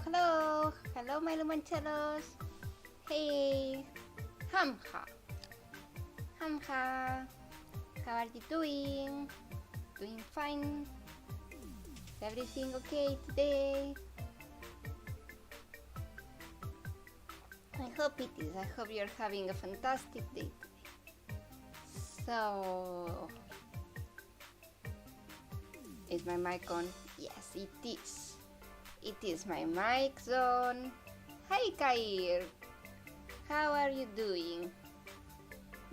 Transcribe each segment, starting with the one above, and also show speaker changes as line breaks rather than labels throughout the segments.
hello. Hello, my limoncellos. Hey, Hamha. Hamha. How are you doing? Doing fine? Is everything okay today? I hope it is. I hope you're having a fantastic day today. So, is my mic on? Yes, it is. It is my mic on. Hi, Kair. How are you doing?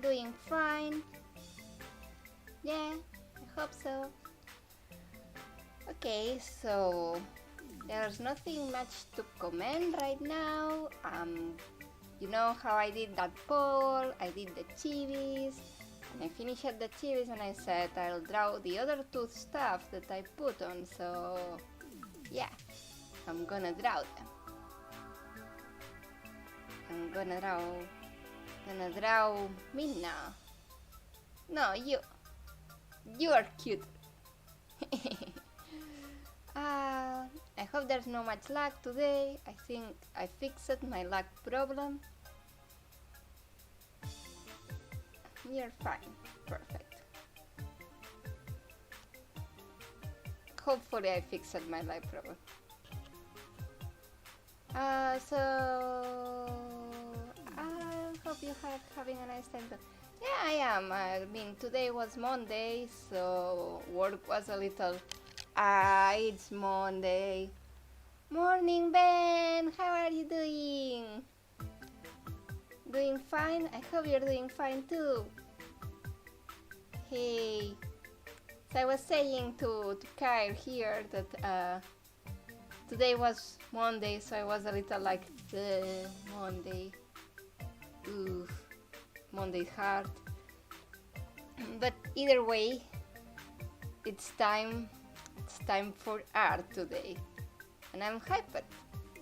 Doing fine? Yeah, I hope so. Okay, so there's nothing much to comment right now. You know how I did that poll? I did the chivis, and I finished the chivis, and I said I'll draw the other two stuff that I put on. So yeah, I'm gonna draw them. I'm gonna draw Midna. No, you are cute. I hope there's no much lag today. I think I fixed my lag problem. You're fine. Perfect. Hopefully I fixed my lag problem. So I hope you are having a nice time. Yeah, I am. I mean, today was Monday, so work was a little... it's Monday. Morning, Ben. How are you doing? Doing fine? I hope you're doing fine too. Hey. So I was saying to Kyle here that today was Monday, so I was a little like, Monday. Oof. Monday's hard. But either way, it's time for art today, and I'm hyped.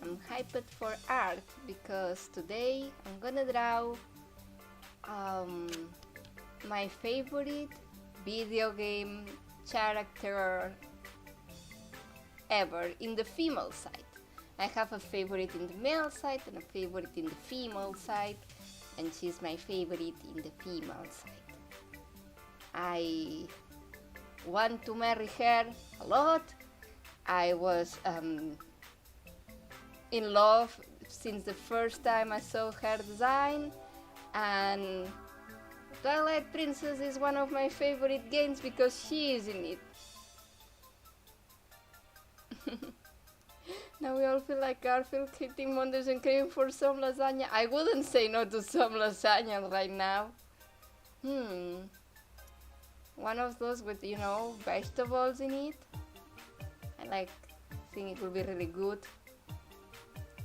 I'm hyped for art because today I'm gonna draw my favorite video game character ever in the female side. I have a favorite in the male side and a favorite in the female side, and she's my favorite in the female side. I want to marry her a lot. I was in love since the first time I saw her design, and Twilight Princess is one of my favorite games because she is in it. Now we all feel like Garfield hitting Mondays and craving for some lasagna. I wouldn't say no to some lasagna right now. One of those with, you know, vegetables in it. I think it will be really good.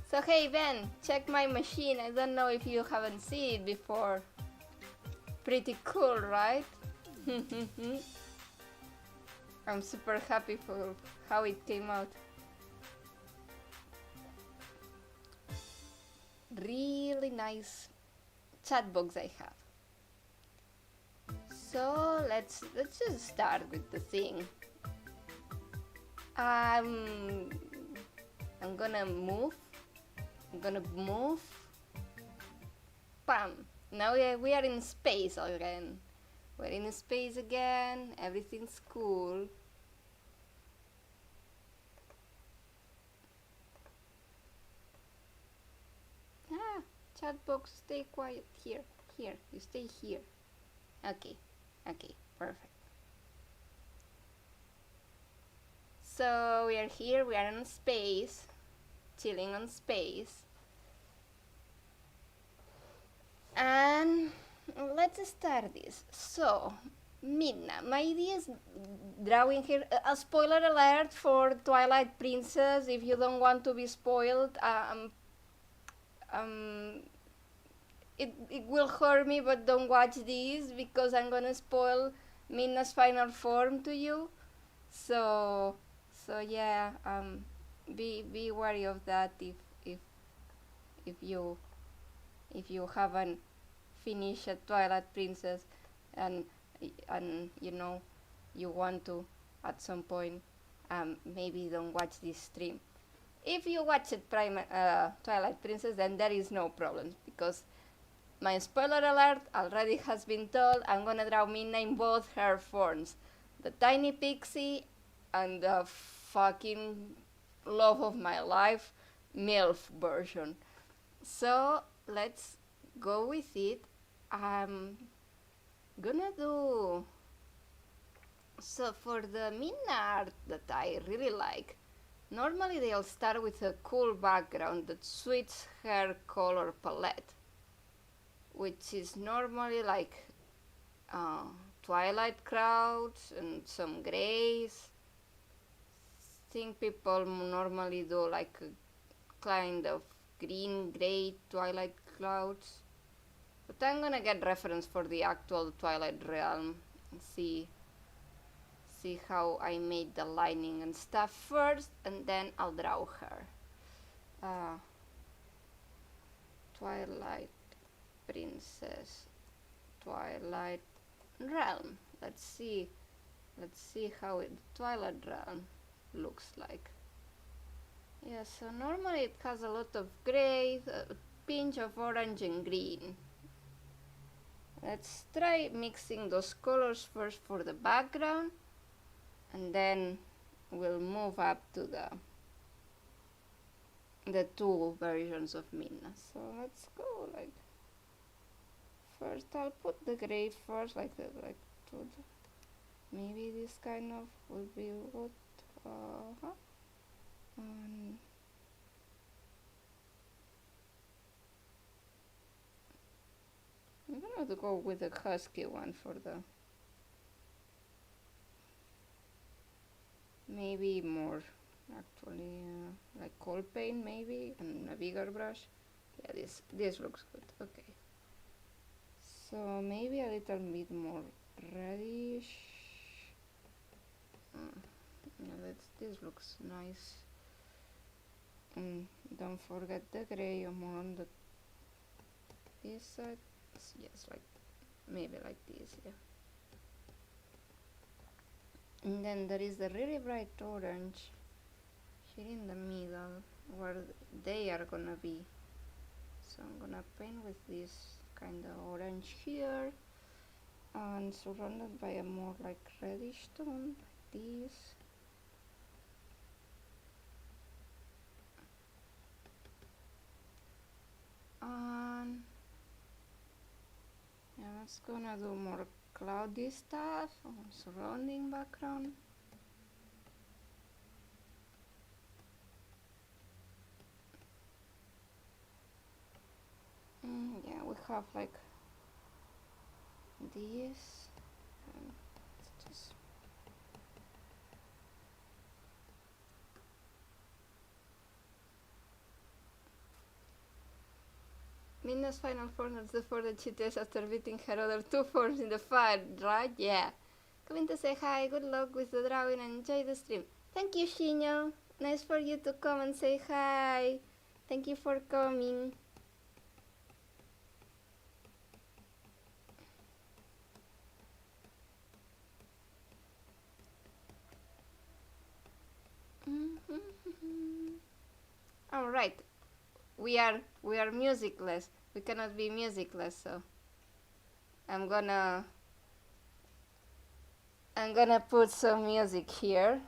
So hey Ben, check my machine. I don't know if you haven't seen it before. Pretty cool, right? I'm super happy for how it came out. Really nice chat box I have. So let's just start with the thing. I'm gonna move. Bam! Now we are in space again. We're in space again. Everything's cool. Chat box, stay quiet. Here. You stay here. Okay, perfect. So we are here, we are in space, chilling on space. And let's start this. So, Midna, my idea is drawing here, a spoiler alert for Twilight Princess, if you don't want to be spoiled. It will hurt me, but don't watch this because I'm gonna spoil Midna's final form to you. So yeah, be wary of that if you haven't finished a Twilight Princess and you know you want to at some point, maybe don't watch this stream. if you watched Twilight Princess, then there is no problem, because my spoiler alert already has been told. I'm gonna draw Midna in both her forms, the tiny pixie and the fucking love of my life MILF version. So let's go with it. I'm gonna do, so for the Midna art that I really like, normally they'll start with a cool background that suits her color palette, which is normally like twilight clouds and some grays. Think people normally do like a kind of green gray twilight clouds, but I'm gonna get reference for the actual Twilight realm and see how I made the lining and stuff first, and then I'll draw her. Twilight Princess, Twilight realm. Let's see how the Twilight realm looks like. Yeah, so normally it has a lot of gray, a pinch of orange and green. Let's try mixing those colors first for the background, and then we'll move up to the two versions of Midna. So let's go, like, first I'll put the gray first, maybe this kind of would be what, I'm gonna have to go with the husky one for the, maybe more actually, like coal paint maybe, and a bigger brush. Yeah, this looks good. Okay, so maybe a little bit more reddish. Yeah, this looks nice. And don't forget the gray more on this side. Yes, like maybe like this, yeah. And then there is the really bright orange here in the middle where they are gonna be. So I'm gonna paint with this kind of orange here and surrounded by a more like reddish tone like this. And yeah, that's gonna do more cloudy stuff on surrounding background. Yeah, we have like this. Just Midna's final form is the form that she tests after beating her other two forms in the fire, right? Yeah. Come in to say hi, good luck with the drawing and enjoy the stream. Thank you, Shinyo. Nice for you to come and say hi. Thank you for coming. All right, we are musicless. We cannot be musicless, so I'm gonna put some music here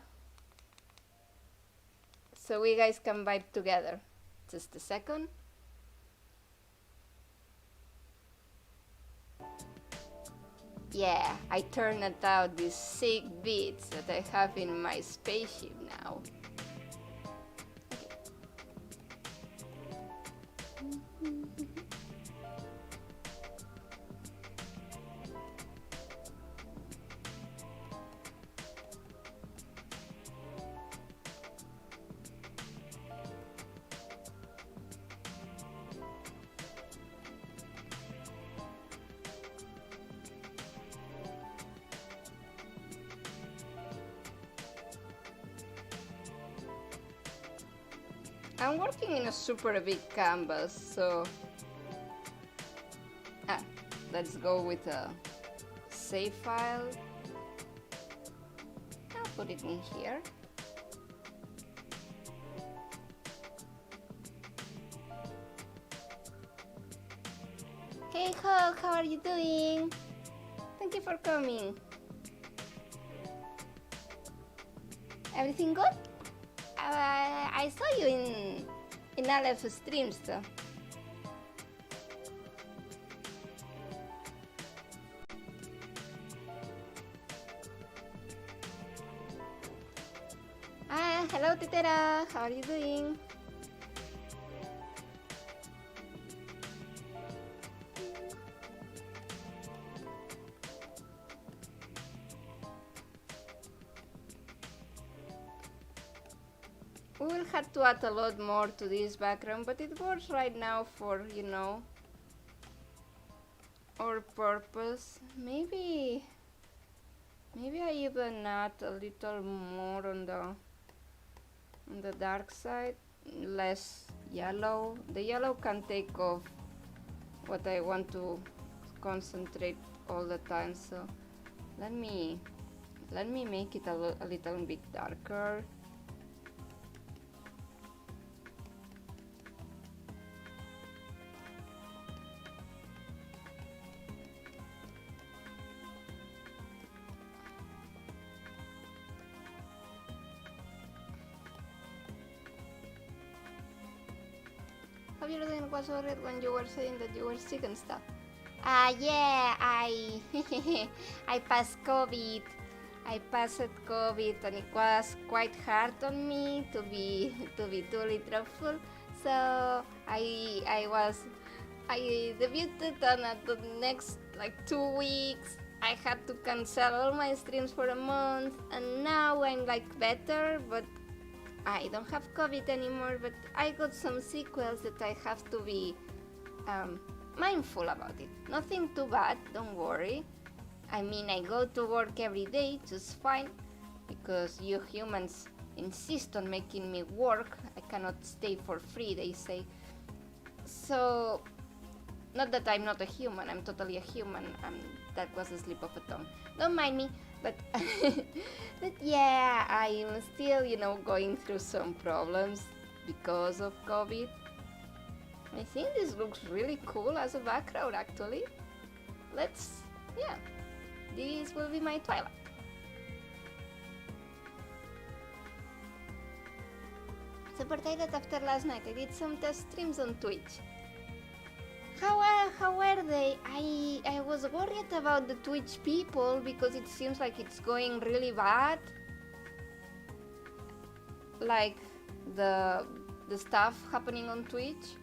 so we guys can vibe together. Just a second. Yeah, I turned out these sick beats that I have in my spaceship now. I'm working in a super big canvas, so let's go with a save file. I'll put it in here. Hey Hulk, how are you doing? Thank you for coming. Everything good? I saw you in Aleph streams though. Hello Titera, how are you doing? We will have to add a lot more to this background, but it works right now for, you know, our purpose. Maybe I even add a little more on the dark side, less yellow. The yellow can take off what I want to concentrate all the time, so let me make it a little bit darker. How you doing? Was worried when you were saying that you were sick and stuff. Yeah, I I passed COVID. I passed COVID, and it was quite hard on me to be totally truthful. So I debuted, and at the next like 2 weeks I had to cancel all my streams for a month, and now I'm like better, but I don't have COVID anymore, but I got some sequels that I have to be mindful about it. Nothing too bad, don't worry. I mean, I go to work every day just fine, because you humans insist on making me work. I cannot stay for free, they say. So, not that I'm not a human, I'm totally a human. That was a slip of a tongue. Don't mind me. But, but yeah, I'm still, you know, going through some problems because of COVID. I think this looks really cool as a background, actually. Yeah, this will be my twilight. So, that after last night, I did some test streams on Twitch. How were they? I was worried about the Twitch people because it seems like it's going really bad. Like the stuff happening on Twitch.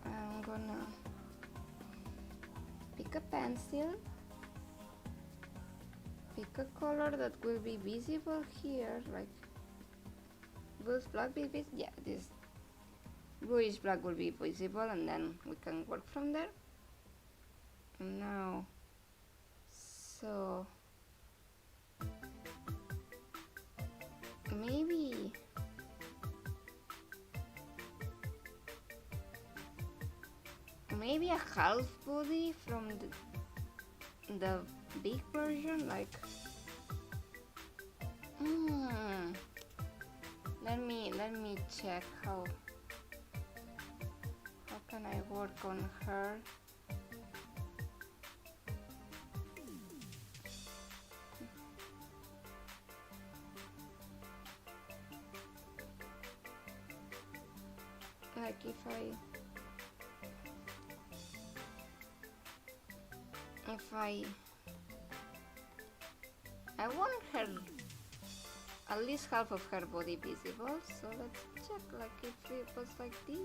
I'm gonna pick a pencil, pick a color that will be visible here, like bluish black be visible. Yeah, this bluish black will be visible, and then we can work from there. Now, so maybe a half body from the big version, like let me check how can I work on her. Like if I want her at least half of her body visible, so let's check, like if it was like this.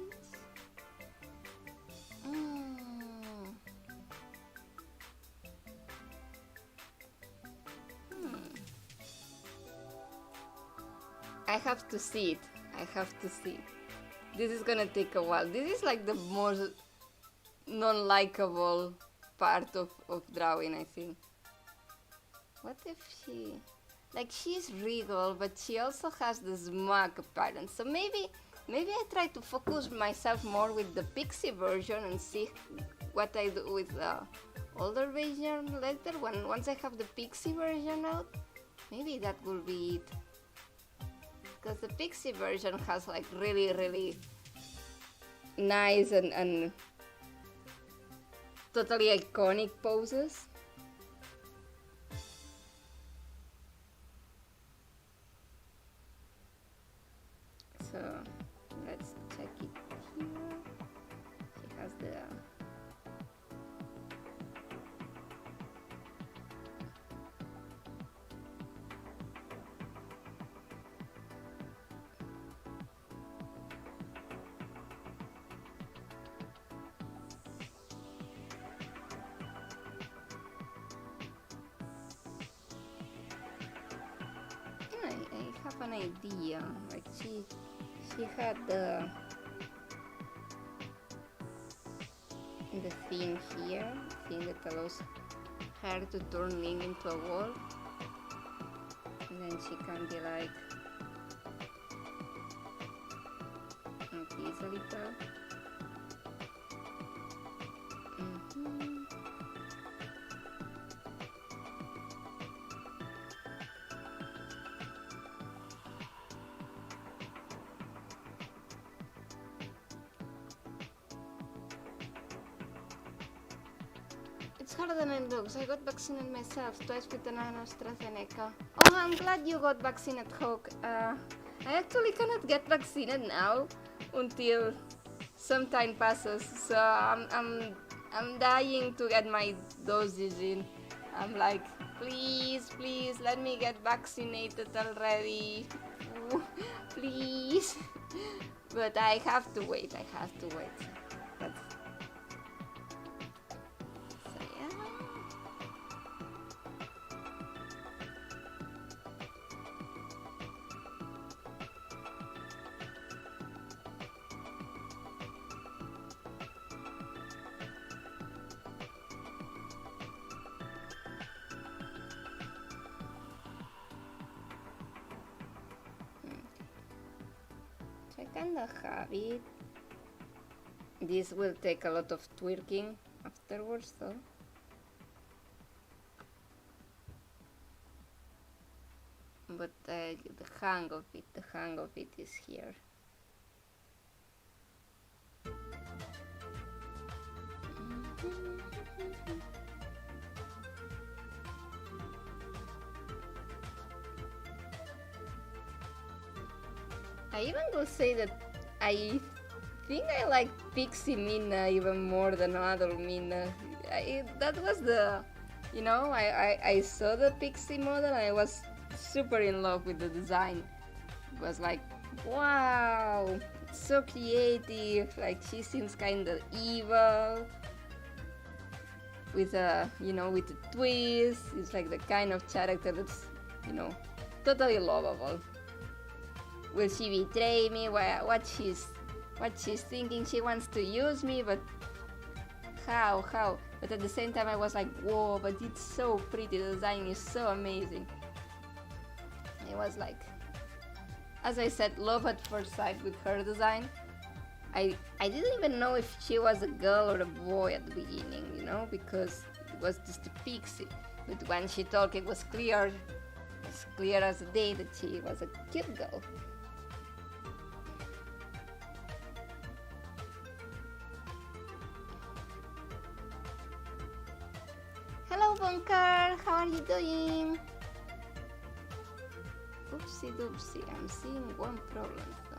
I have to see it. This is gonna take a while. This is like the most non-likable part of drawing, I think. What if she's regal, but she also has the smug appearance. So maybe maybe I try to focus myself more with the Pixie version and see what I do with the older version later. Once I have the Pixie version out, maybe that will be it. Because the Pixie version has like really nice and totally iconic poses. So let's check it here. She has the I have an idea. Like she had the thing here, thing that allows her to turn in into a wall, and then she can be like this a little. It's harder than it looks. I got vaccinated myself, twice with the AstraZeneca. Oh, I'm glad you got vaccinated, Hawk. I actually cannot get vaccinated now until some time passes, so I'm dying to get my doses in. I'm like, please let me get vaccinated already. Ooh, please. But I have to wait. That's kind of habit. This will take a lot of twerking afterwards, though. But the hang of it is here. I even will say that I think I like Pixie Midna even more than adult Midna. That was the, I saw the Pixie model and I was super in love with the design. It was like, wow, so creative. Like she seems kind of evil with a, with a twist. It's like the kind of character that's, totally lovable. Will she betray me? What she's thinking? She wants to use me, but how? But at the same time, I was like, whoa! But it's so pretty. The design is so amazing. It was like, as I said, love at first sight with her design. I didn't even know if she was a girl or a boy at the beginning, because it was just a pixie. But when she talked, it was clear as the day that she was a cute girl. Hello, Bunker. How are you doing? Oopsie doopsie. I'm seeing one problem though.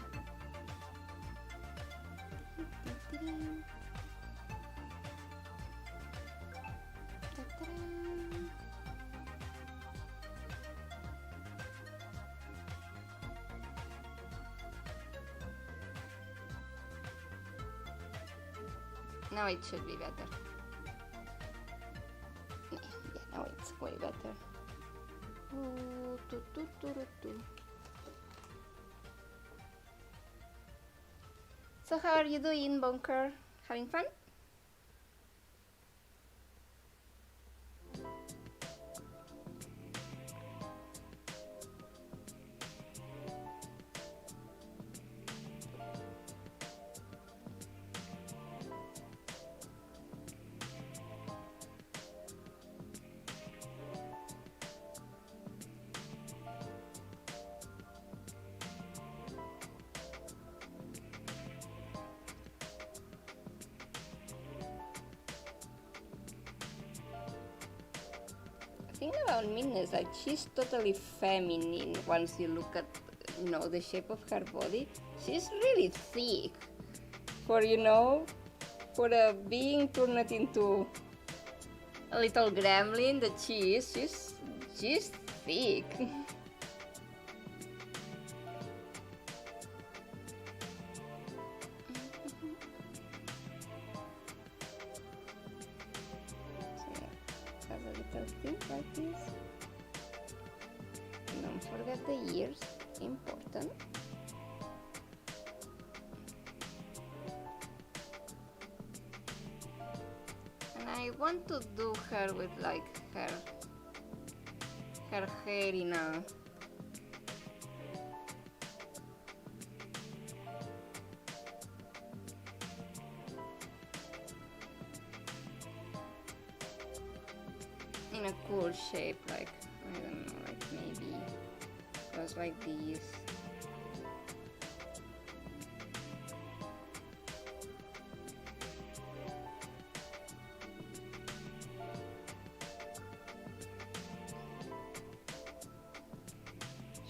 Now it should be better. Yeah, now it's way better. So how are you doing, Bunker? Having fun? thing about Midna is like she's totally feminine once you look at, you know, the shape of her body. She's really thick for, you know, for a being turned into a little gremlin that she is. She's thick. Have a little thing like this. Don't forget the ears, important. And I want to do her with like her hair in a cool shape, like, I don't know, like maybe goes like this.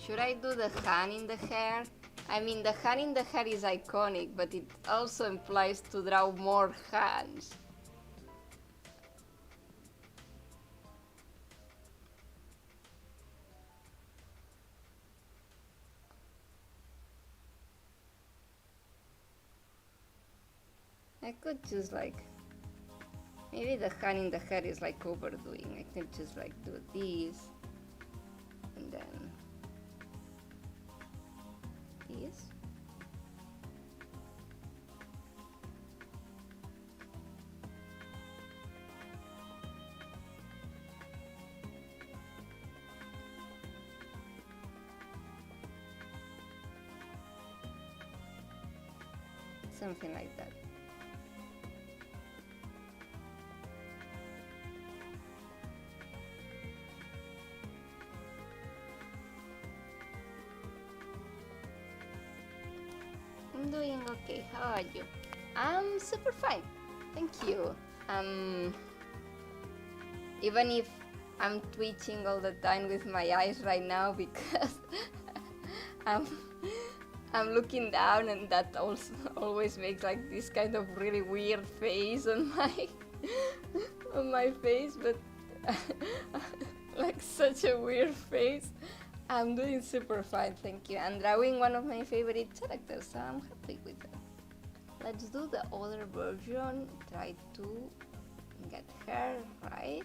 Should I do the hand in the hair? I mean, the hand in the hair is iconic, but it also implies to draw more hands. I could just like, maybe the hand in the hair is like overdoing. I could just like do this, and then this. Something like that. I'm doing okay. How are you? I'm super fine. Thank you. Even if I'm twitching all the time with my eyes right now because I'm looking down, and that also always makes like this kind of really weird face on my on my face, but like such a weird face. I'm doing super fine, thank you. I'm drawing one of my favorite characters, so I'm happy with that. Let's do the other version. Try to get her right.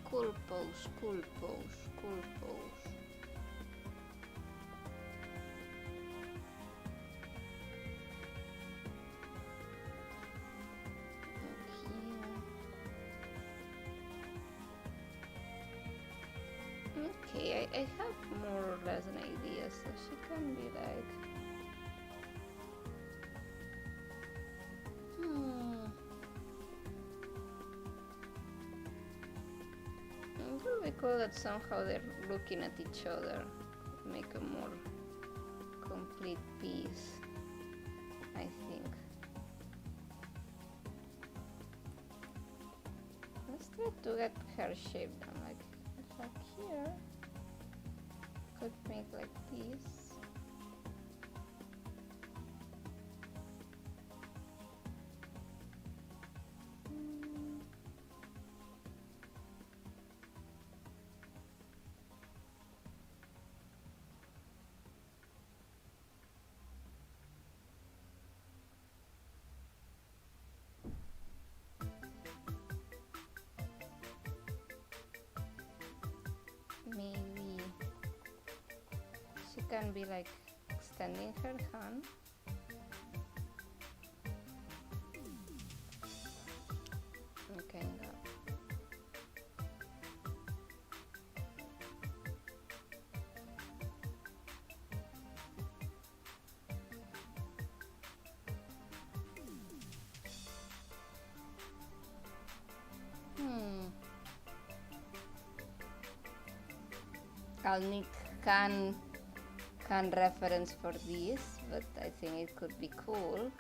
Cool pose, cool pose, cool pose. Okay, I have more or less an idea, so she can be like... It would be cool that somehow they're looking at each other, make a more complete piece, I think. Let's try to get her shape down, like here. Could make like this. Maybe she can be like extending her hand. Kind of. I'll need hand can reference for this, but I think it could be cool.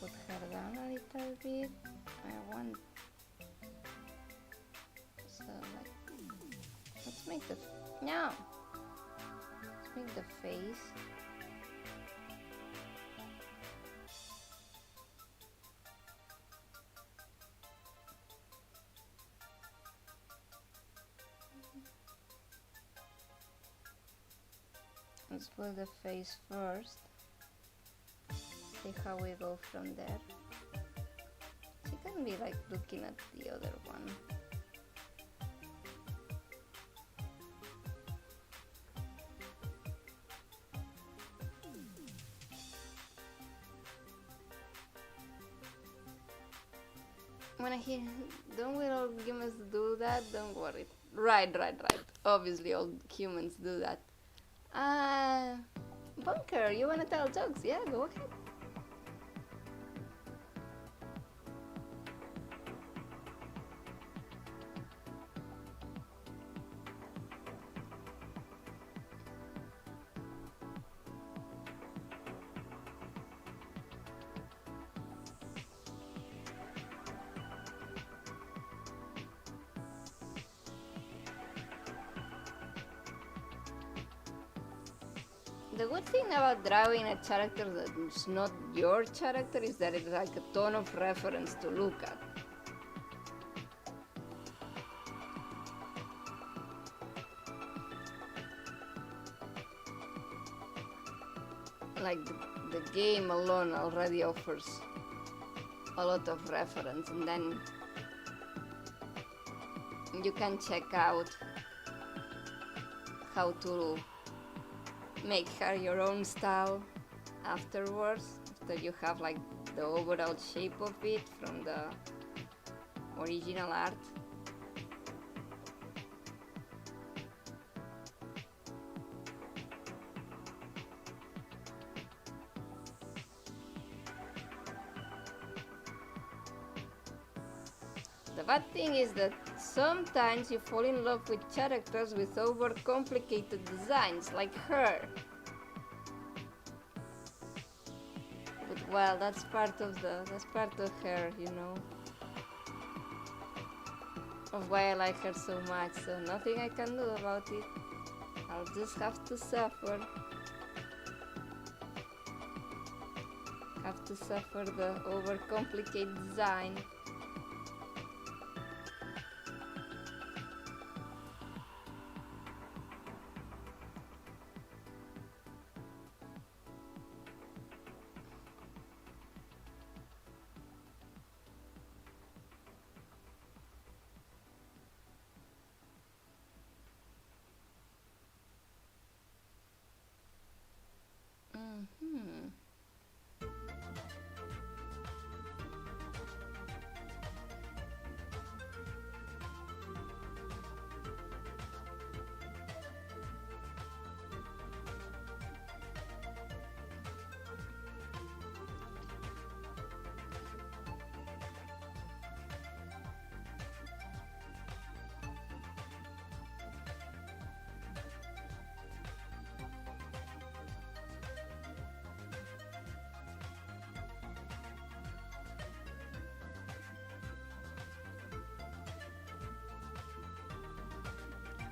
Put her down a little bit. I want, so like, let's make the, no, let's make the face. Let's put the face first. See how we go from there. She can be like looking at the other one. When I hear, don't we all humans do that? Don't worry. Right. Obviously all humans do that. Bunker, you wanna tell jokes? Yeah, go ahead. The good thing about drawing a character that's not your character is that it's like a ton of reference to look at. Like the game alone already offers a lot of reference, and then you can check out how to make her your own style afterwards, after you have like the overall shape of it from the original art. The bad thing is that sometimes you fall in love with characters with overcomplicated designs, like her. But well, that's part of her, you know. Of why I like her so much, so nothing I can do about it. I'll just have to suffer. Have to suffer the overcomplicated design.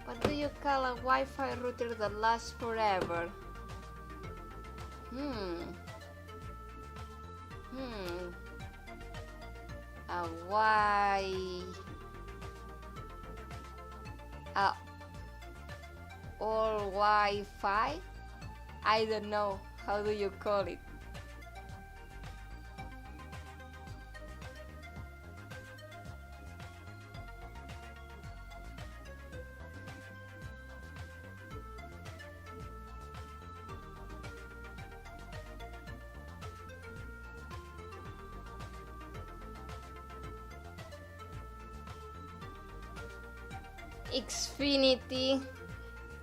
What do you call a Wi-Fi router that lasts forever? A all Wi-Fi? I don't know. How do you call it?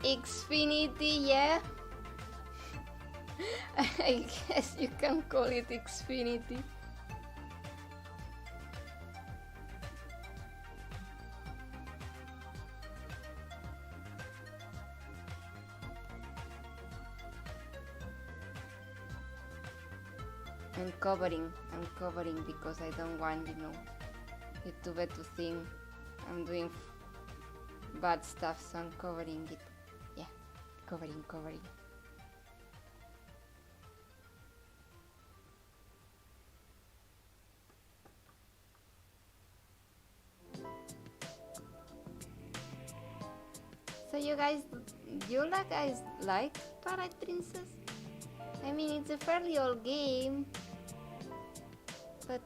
Xfinity, yeah. I guess you can call it Xfinity. I'm covering because I don't want, YouTube to think I'm doing bad stuff, so I'm covering it. Yeah, covering. So you guys like Twilight Princess? I mean, it's a fairly old game, but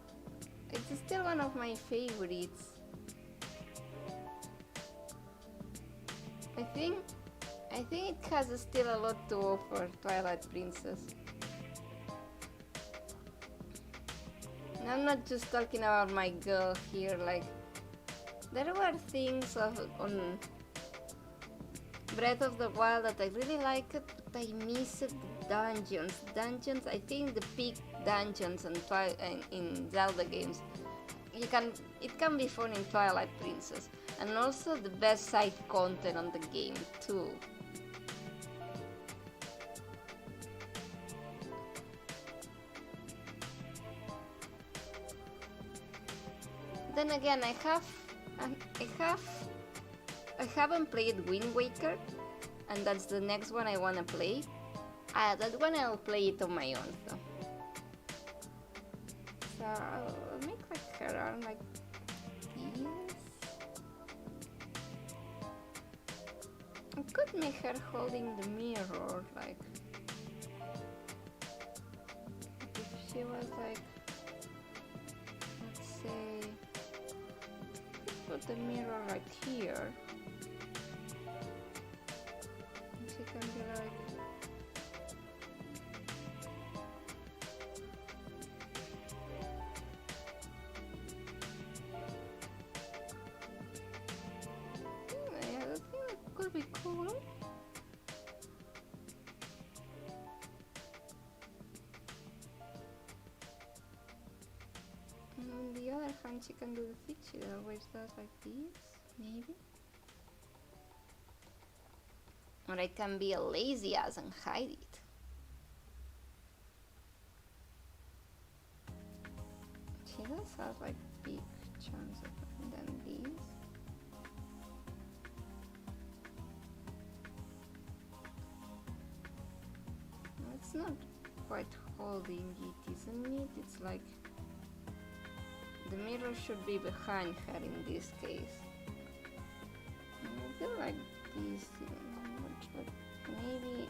it's still one of my favorites. I think it has still a lot to offer, Twilight Princess. And I'm not just talking about my girl here, like, there were things on Breath of the Wild that I really liked, but I missed the dungeons. I think the peak dungeons in Zelda games, it can be fun in Twilight Princess, and also the best side content on the game too. Then again, I haven't played Wind Waker, and that's the next one I wanna play. That one I'll play it on my own though. So I'll make like her arm like this. I could make her holding the mirror, like if she was like, let's say, put the mirror right here. She can be like, yeah, I think that could be cool. And on the other hand, she can do the thing she always does, like this, maybe. Or I can be a lazy ass and hide it. She does have like big chunks of it, and then these. No, it's not quite holding it, isn't it? It's like the mirror should be behind her in this case. I feel like this. But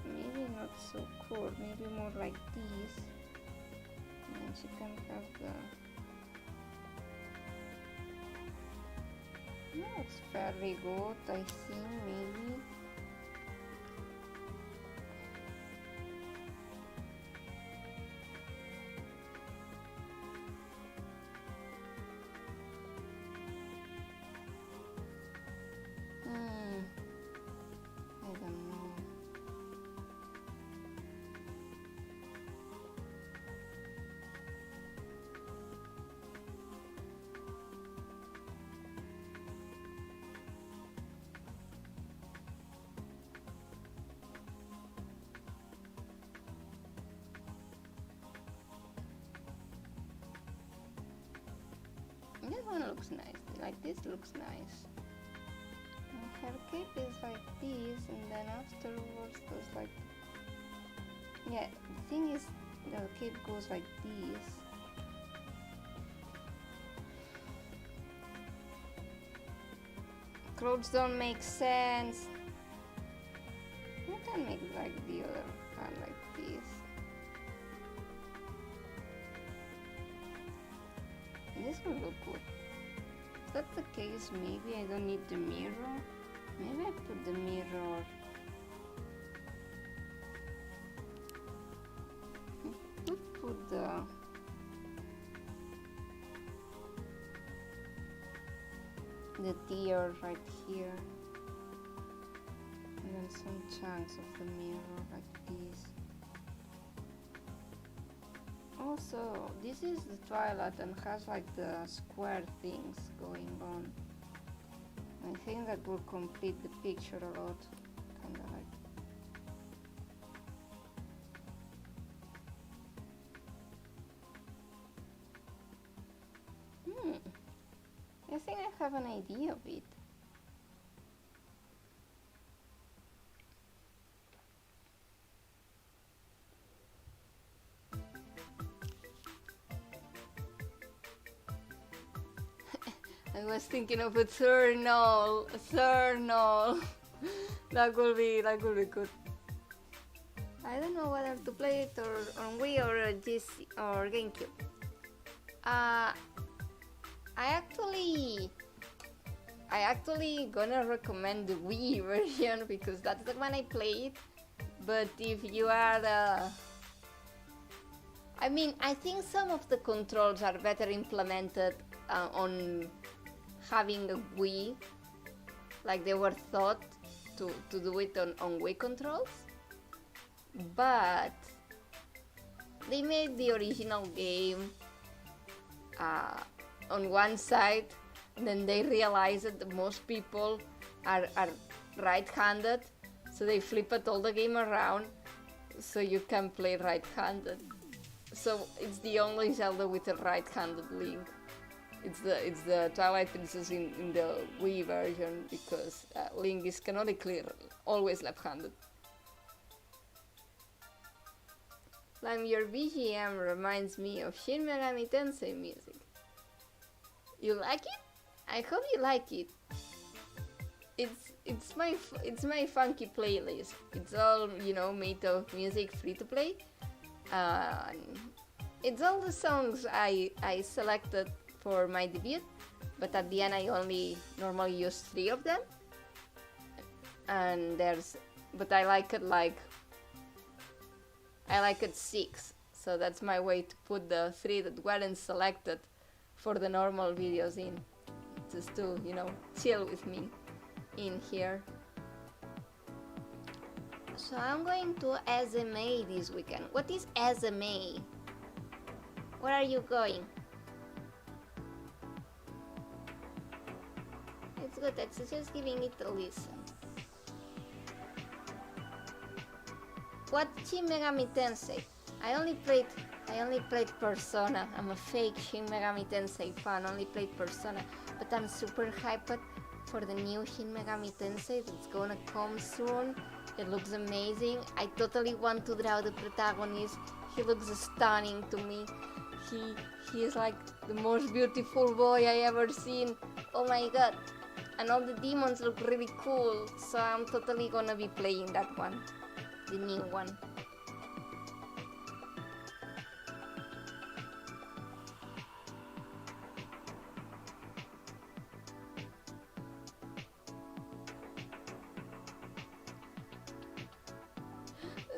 maybe not so cool, maybe more like this, and then she can have the, no, it's fairly good, I think, maybe. I don't know. This one looks nice, like this looks nice. And her cape is like this, and then afterwards goes like, yeah, the thing is the cape goes like this. Clothes don't make sense. You can make like the other one like this. This will look good. If that's the case, maybe I don't need the mirror. Maybe I put the mirror. I could put the tear right here, and then some chunks of the mirror like this. Also, this is the toilet and has like the square things going on. I think that will complete the picture a lot. Kinda like. I think I have an idea of it. I was thinking of a thermal. That would be good. I don't know whether to play it or on Wii or GC or GameCube. I actually gonna recommend the Wii version because that's the one I played. But if you are I think some of the controls are better implemented on having a Wii, like they were thought to do it on Wii controls, but they made the original game on one side, and then they realized that most people are right-handed, so they flipped all the game around so you can play right-handed. So it's the only Zelda with a right-handed Link. It's the Twilight Princess in the Wii version because Link is canonically always left-handed. Your BGM reminds me of Shin Megami Tensei music. You like it? I hope you like it. It's my funky playlist. It's all made of music free to play. It's all the songs I selected for my debut, but at the end I only normally use 3 of them. And but I like it 6, so that's my way to put the 3 that weren't selected for the normal videos in, just to chill with me in here. So I'm going to SMA this weekend. What is SMA? Where are you going? It's good, it's just giving it a listen. What Shin Megami Tensei? I only played Persona. I'm a fake Shin Megami Tensei fan, only played Persona. But I'm super hyped for the new Shin Megami Tensei that's gonna come soon. It looks amazing. I totally want to draw the protagonist. He looks stunning to me. He is like the most beautiful boy I ever seen. Oh my god. And all the demons look really cool. So I'm totally gonna be playing that one. The new one.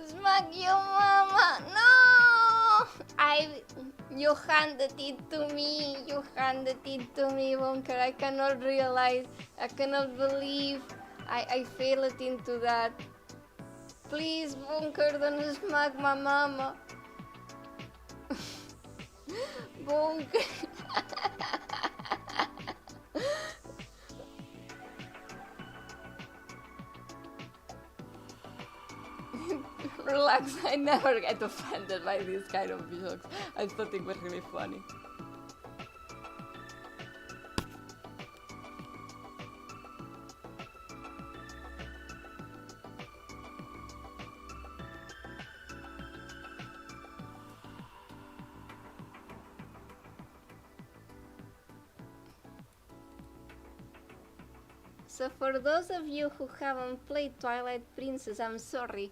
Smack your mama! No! You handed it to me. You handed it to me, Bunker. I cannot believe I failed into that. Please, Bunker, don't smack my mama. Bunker. Relax, I never get offended by these kind of jokes. I thought it was really funny. So for those of you who haven't played Twilight Princess, I'm sorry.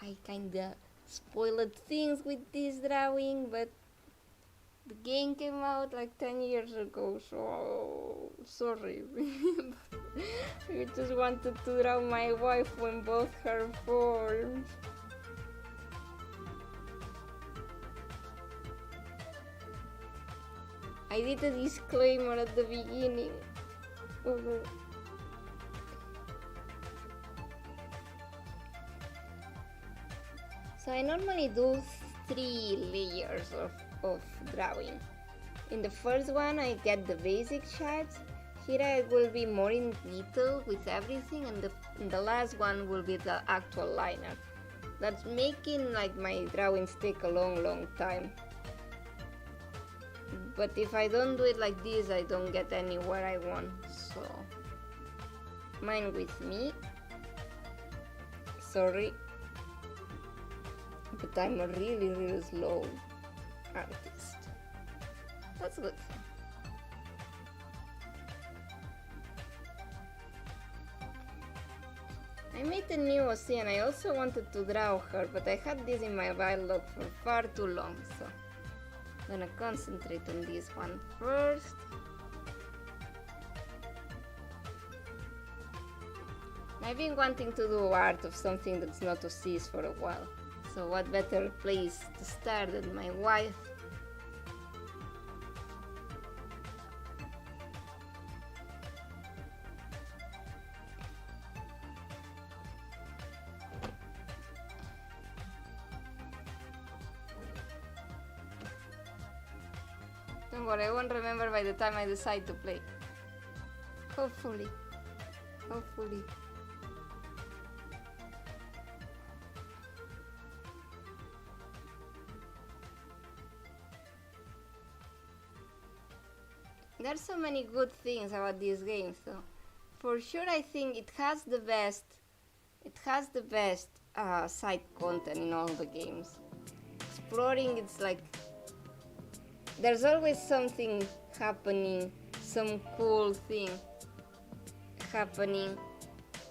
I kinda spoiled things with this drawing, but the game came out like 10 years ago, so sorry. I just wanted to draw my wife in both her forms. I did a disclaimer at the beginning. So I normally do 3 layers of of drawing. In the first one I get the basic shots. Here I will be more in detail with everything, and the last one will be the actual liner. That's making like my drawings take a long time. But if I don't do it like this, I don't get anywhere I want. So, mine with me. Sorry, but I'm a really slow artist. That's good. I made a new OC and I also wanted to draw her, but I had this in my backlog for far too long, so I'm gonna concentrate on this one first. I've been wanting to do art of something that's not OCs for a while, so what better place to start than my wife. Don't worry, I won't remember by the time I decide to play. Hopefully. There's so many good things about this game, though. For sure, I think it has the best side content in all the games. Exploring, it's like there's always something happening, some cool thing happening.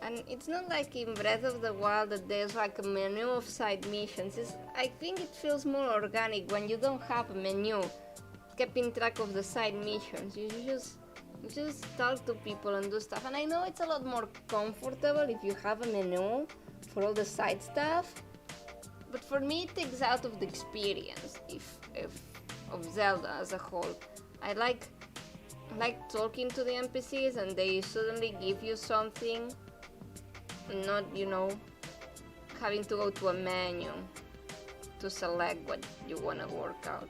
And it's not like in Breath of the Wild that there's like a menu of side missions. I think it feels more organic when you don't have a menu keeping track of the side missions. You just talk to people and do stuff. And I know it's a lot more comfortable if you have a menu for all the side stuff. But for me, it takes out of the experience of Zelda as a whole. I like talking to the NPCs and they suddenly give you something, not, having to go to a menu to select what you want to work out.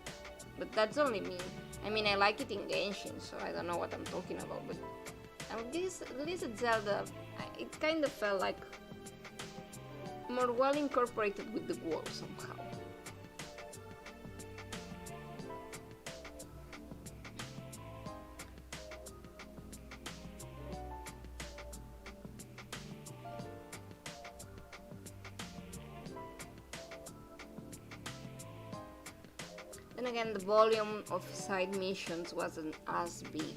But that's only me. I mean, I like it in Genshin, so I don't know what I'm talking about, but at least at Zelda, it kind of felt like more well incorporated with the world somehow. Then again, the volume of side missions wasn't as big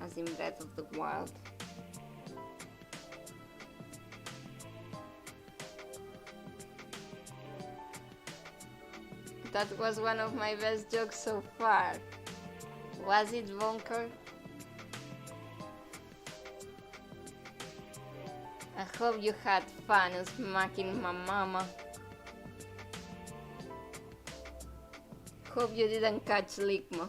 as in Breath of the Wild. That was one of my best jokes so far. Was it, Vonker? I hope you had fun smacking my mama. Hope you didn't catch Ligma.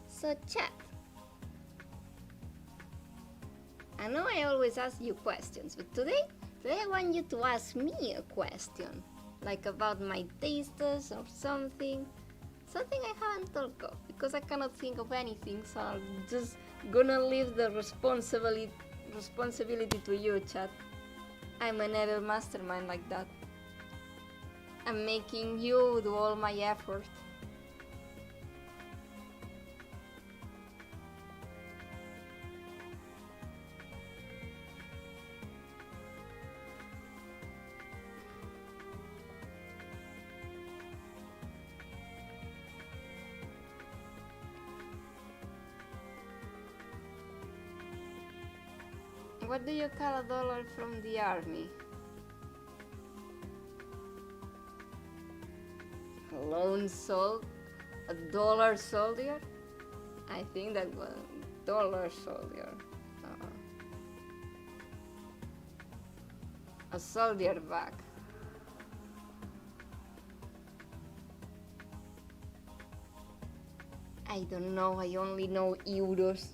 So chat, I know I always ask you questions, but today I want you to ask me a question, like about my tastes or something I haven't thought of, because I cannot think of anything, so I'm just gonna leave the responsibility to you, chat. I'm an evil mastermind like that. I'm making you do all my effort. What do you call a dollar from the army? A a dollar soldier? I think that was dollar soldier. A soldier bag. I don't know, I only know euros.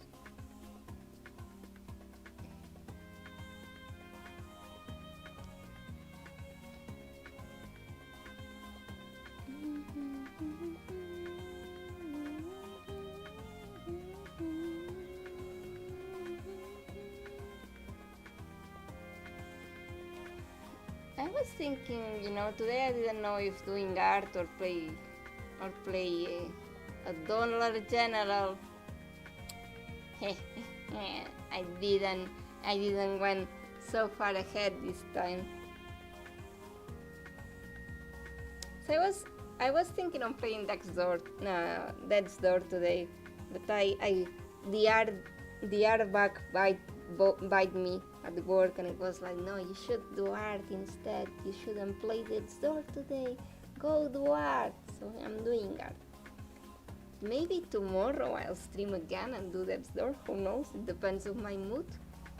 I was thinking, today I didn't know if doing art or play a Dollar General. I didn't went so far ahead this time. So I was thinking on playing Death's Door today, but the art bug bite me at work, and it was like, no, you should do art instead. You shouldn't play Death's Door today. Go do art. So I'm doing art. Maybe tomorrow I'll stream again and do Death's Door. Who knows? It depends on my mood,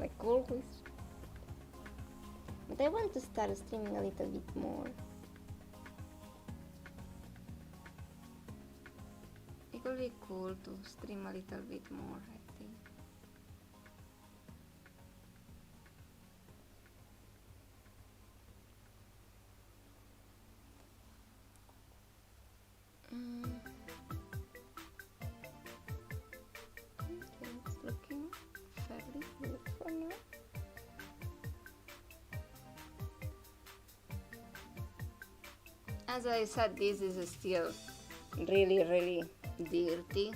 like always. But I want to start streaming a little bit more. It would be cool to stream a little bit more, I think. Okay, it's looking fairly good for now. As I said, this is still really dirty.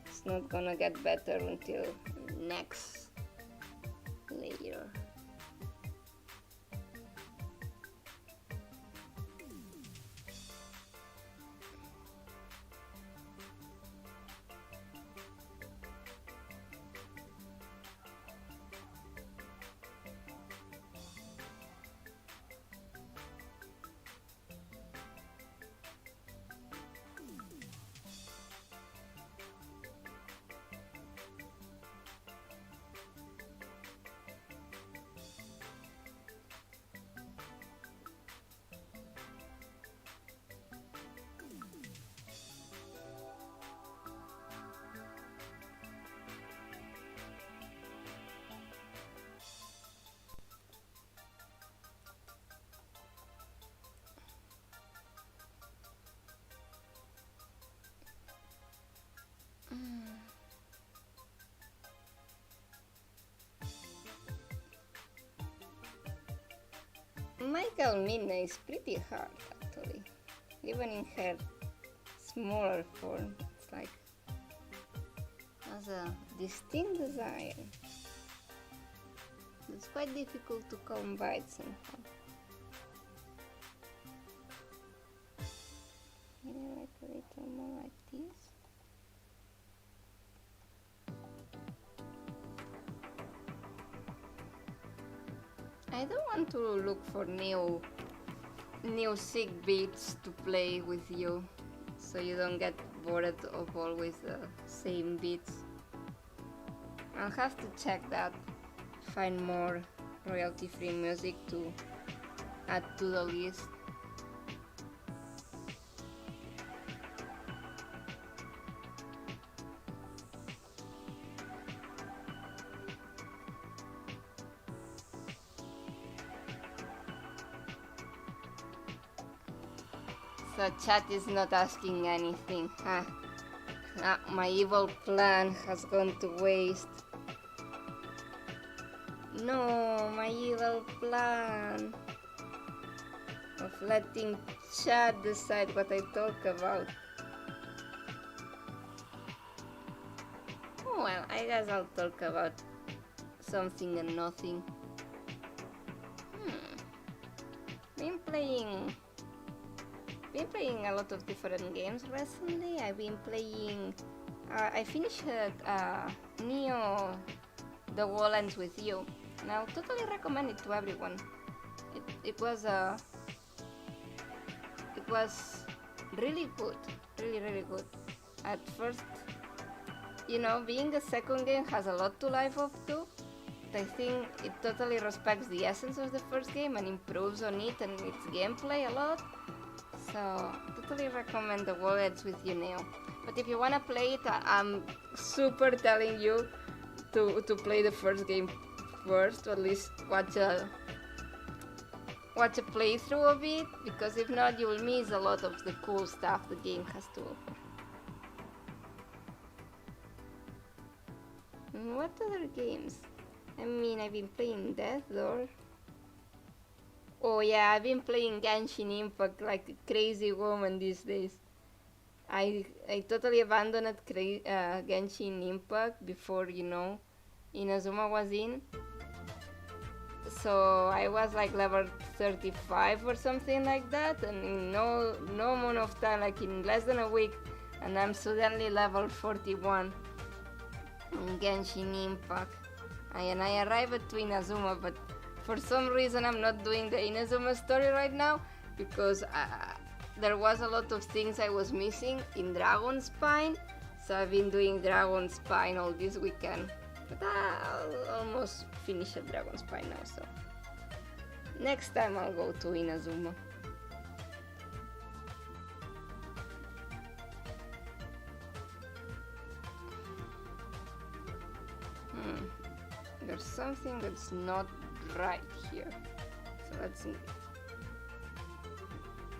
It's not gonna get better until next layer. Michael Midna is pretty hard, actually. Even in her smaller form, it's like has a distinct design. It's quite difficult to combine somehow. Maybe like a little more like this. I don't want to look for new sick beats to play with you, so you don't get bored of always the same beats. I'll have to check that, find more royalty-free music to add to the list. So chat is not asking anything. My evil plan has gone to waste. No, my evil plan of letting chat decide what I talk about. Oh well, I guess I'll talk about something and nothing. Been playing a lot of different games recently. I've been playing. I finished Neo: The Wall Ends With You, and I'll totally recommend it to everyone. It was really good, really good. At first, being the second game has a lot to live up to, I think it totally respects the essence of the first game and improves on it and its gameplay a lot. So, totally recommend the Voyage with you now. But if you wanna play it, I'm super telling you to play the first game first, or at least watch a playthrough of it, because if not, you will miss a lot of the cool stuff the game has to offer. What other games? I mean, I've been playing Death Door. Oh yeah, I've been playing Genshin Impact like a crazy woman these days. I totally abandoned Genshin Impact before, Inazuma was in. So I was like level 35 or something like that, and in no amount of time, like in less than a week, and I'm suddenly level 41 in Genshin Impact. And I arrived to Inazuma, but for some reason I'm not doing the Inazuma story right now, because there was a lot of things I was missing in Dragon Spine, so I've been doing Dragon Spine all this weekend. But I'll almost finish at Dragon Spine now, so next time I'll go to Inazuma. There's something that's not right here, so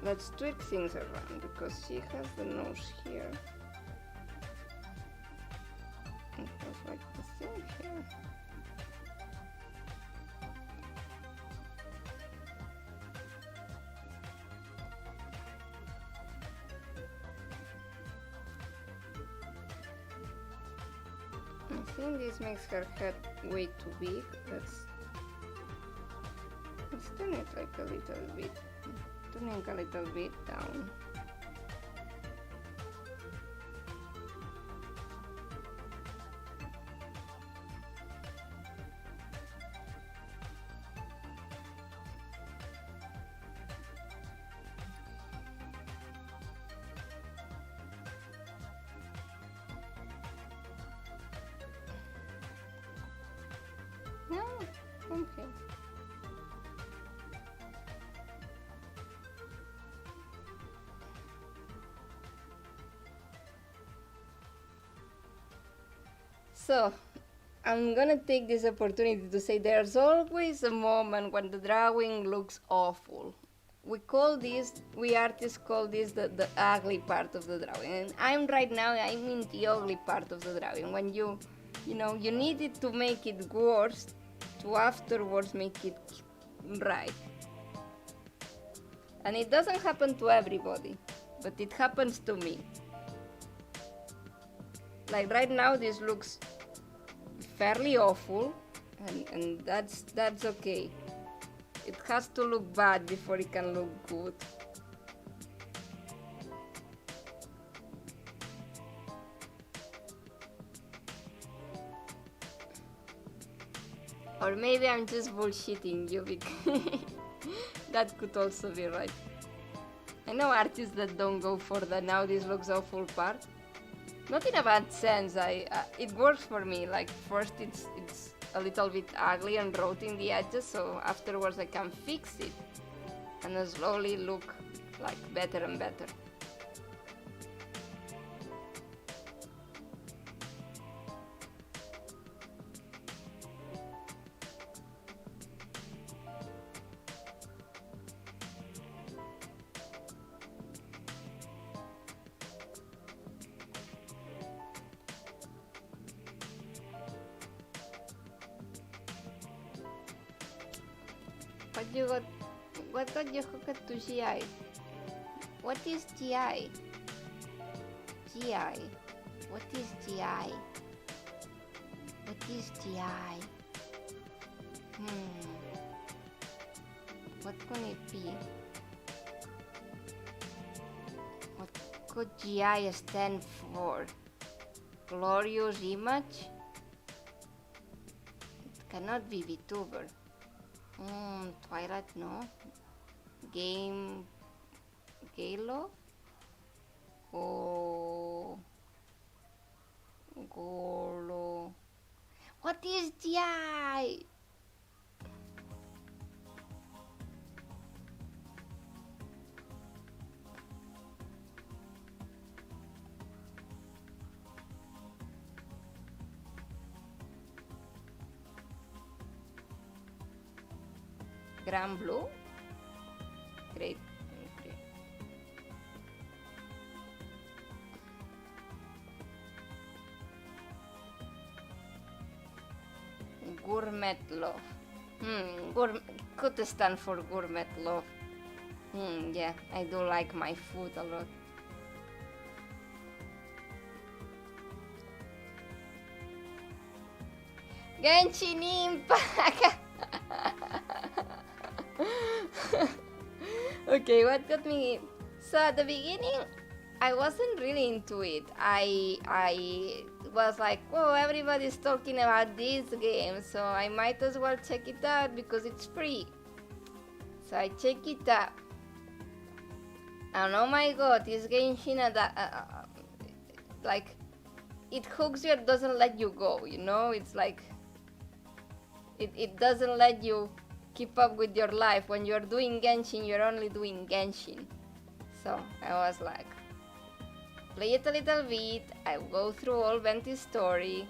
let's tweak things around, because she has the nose here. It has like the thing here. I think this makes her head way too big. Let's turn it like a little bit, turning a little bit down. No, okay. So, I'm gonna take this opportunity to say there's always a moment when the drawing looks awful. We artists call this the ugly part of the drawing. And I'm in the ugly part of the drawing. When you need it to make it worse, to afterwards make it right. And it doesn't happen to everybody, but it happens to me. Like right now, this looks fairly awful, and that's okay. It has to look bad before it can look good. Or maybe I'm just bullshitting you, because that could also be right. I know artists that don't go for the now this looks awful part. Not in a bad sense. It works for me. Like first it's a little bit ugly and rough in the edges, so afterwards I can fix it and slowly look like better and better. What got you hooked to GI? What is GI? GI. What is GI? What is GI? What can it be? What could GI stand for? Glorious image? It cannot be VTuber. Twilight, no. Galo? Oh, Golo. What is the eye? Grand blue? Great. Gourmet love. Could stand for gourmet love. Yeah, I do like my food a lot. Genshin Impact! Okay, what got me? So at the beginning, I wasn't really into it. I was like, oh, everybody's talking about this game, so I might as well check it out because it's free. So I check it out. And oh my god, this Genshin like, it hooks you, it doesn't let you go, you know? It's like, it doesn't let you keep up with your life. When you're doing Genshin, you're only doing Genshin. So I was like, play it a little bit, I go through all Venti's story,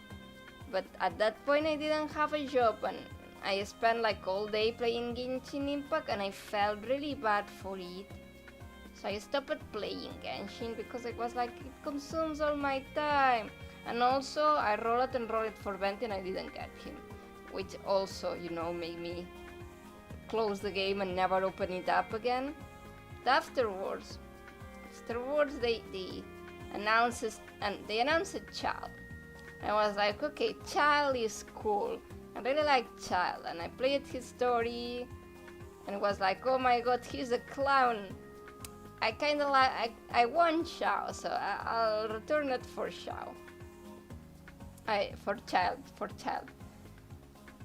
but at that point I didn't have a job and I spent like all day playing Genshin Impact and I felt really bad for it. So I stopped playing Genshin because it was like, it consumes all my time. And also I roll it for Venti and I didn't get him, which also, you know, made me close the game and never open it up again. But afterwards they announced Child. I was like, okay, Child is cool. I really like Child, and I played his story, and it was like, oh my god, he's a clown. I kinda like, I want Xiao, so I'll return it for Xiao. For Child.